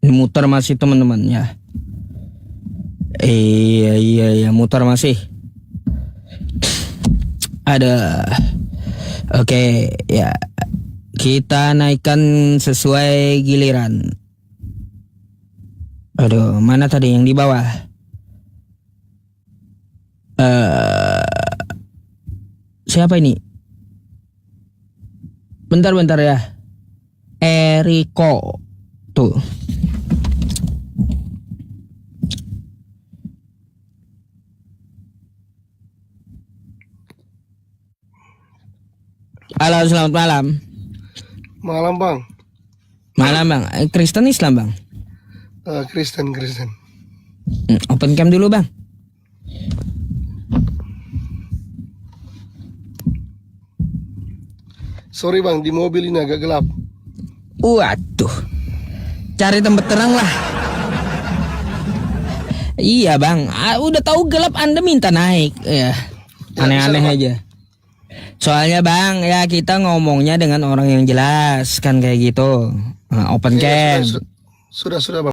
Speaker 3: Ini muter masih teman-teman ya. Iya muter masih. Ada. Oke ya. Kita naikkan sesuai giliran. Aduh, mana tadi yang di bawah? Siapa ini? Bentar ya. Eriko. Tuh. Halo, selamat malam.
Speaker 12: Malam Bang.
Speaker 3: Malam Bang. Kristen Islam Bang?
Speaker 12: Kristen.
Speaker 3: Open cam dulu Bang.
Speaker 12: Sorry Bang, di mobil ini agak gelap.
Speaker 3: Waduh. Cari tempat terang lah. Iya Bang. Udah tahu gelap Anda minta naik. Ya. Aneh-aneh aja. Soalnya Bang, ya kita ngomongnya dengan orang yang jelas kan kayak gitu. Open cam.
Speaker 12: Sudah Bang.